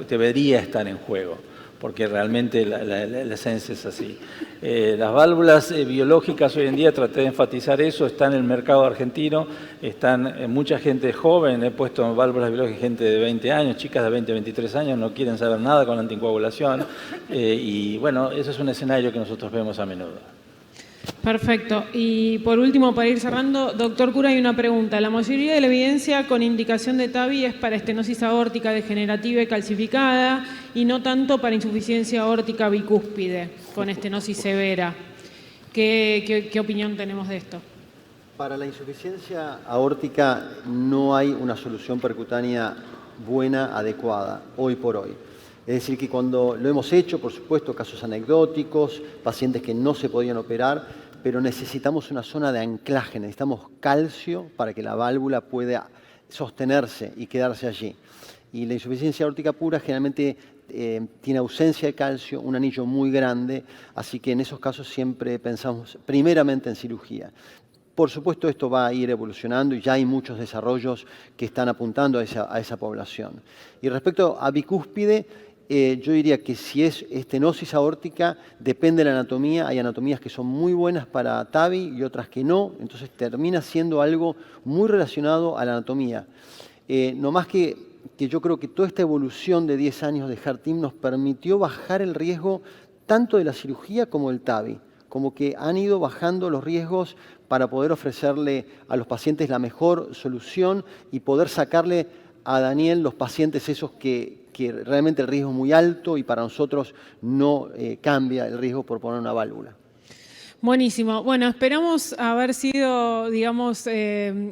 debería estar en juego, porque realmente la esencia es así. Las válvulas biológicas hoy en día, traté de enfatizar eso, están en el mercado argentino, están mucha gente joven, he puesto válvulas biológicas, gente de 20 años, chicas de 20, 23 años, no quieren saber nada con la anticoagulación, y bueno, eso es un escenario que nosotros vemos a menudo. Perfecto. Y por último, para ir cerrando, doctor Cura, hay una pregunta. La mayoría de la evidencia con indicación de TAVI es para estenosis aórtica degenerativa y calcificada, y no tanto para insuficiencia aórtica bicúspide con estenosis severa. ¿Qué opinión tenemos de esto? Para la insuficiencia aórtica no hay una solución percutánea buena, adecuada, hoy por hoy. Es decir, que cuando lo hemos hecho, por supuesto, casos anecdóticos, pacientes que no se podían operar, pero necesitamos una zona de anclaje, necesitamos calcio para que la válvula pueda sostenerse y quedarse allí. Y la insuficiencia aórtica pura generalmente tiene ausencia de calcio, un anillo muy grande, así que en esos casos siempre pensamos primeramente en cirugía. Por supuesto, esto va a ir evolucionando y ya hay muchos desarrollos que están apuntando a esa población. Y respecto a bicúspide, yo diría que si es estenosis aórtica, depende de la anatomía. Hay anatomías que son muy buenas para TAVI y otras que no, entonces termina siendo algo muy relacionado a la anatomía. No más que yo creo que toda esta evolución de 10 años de HeartTeam nos permitió bajar el riesgo tanto de la cirugía como del TAVI, como que han ido bajando los riesgos para poder ofrecerle a los pacientes la mejor solución y poder sacarle a Daniel los pacientes esos que realmente el riesgo es muy alto y para nosotros no cambia el riesgo por poner una válvula. Buenísimo. Bueno, esperamos haber sido, digamos,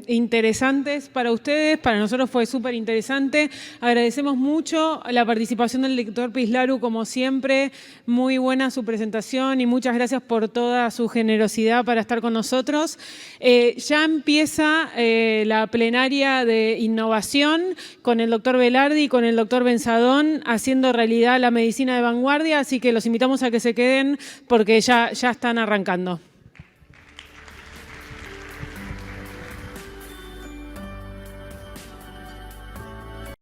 interesantes para ustedes. Para nosotros fue súper interesante. Agradecemos mucho la participación del doctor Pislaru, como siempre. Muy buena su presentación y muchas gracias por toda su generosidad para estar con nosotros. Ya empieza la plenaria de innovación con el doctor Velardi y con el doctor Benzadón haciendo realidad la medicina de vanguardia, así que los invitamos a que se queden porque ya están arrancando.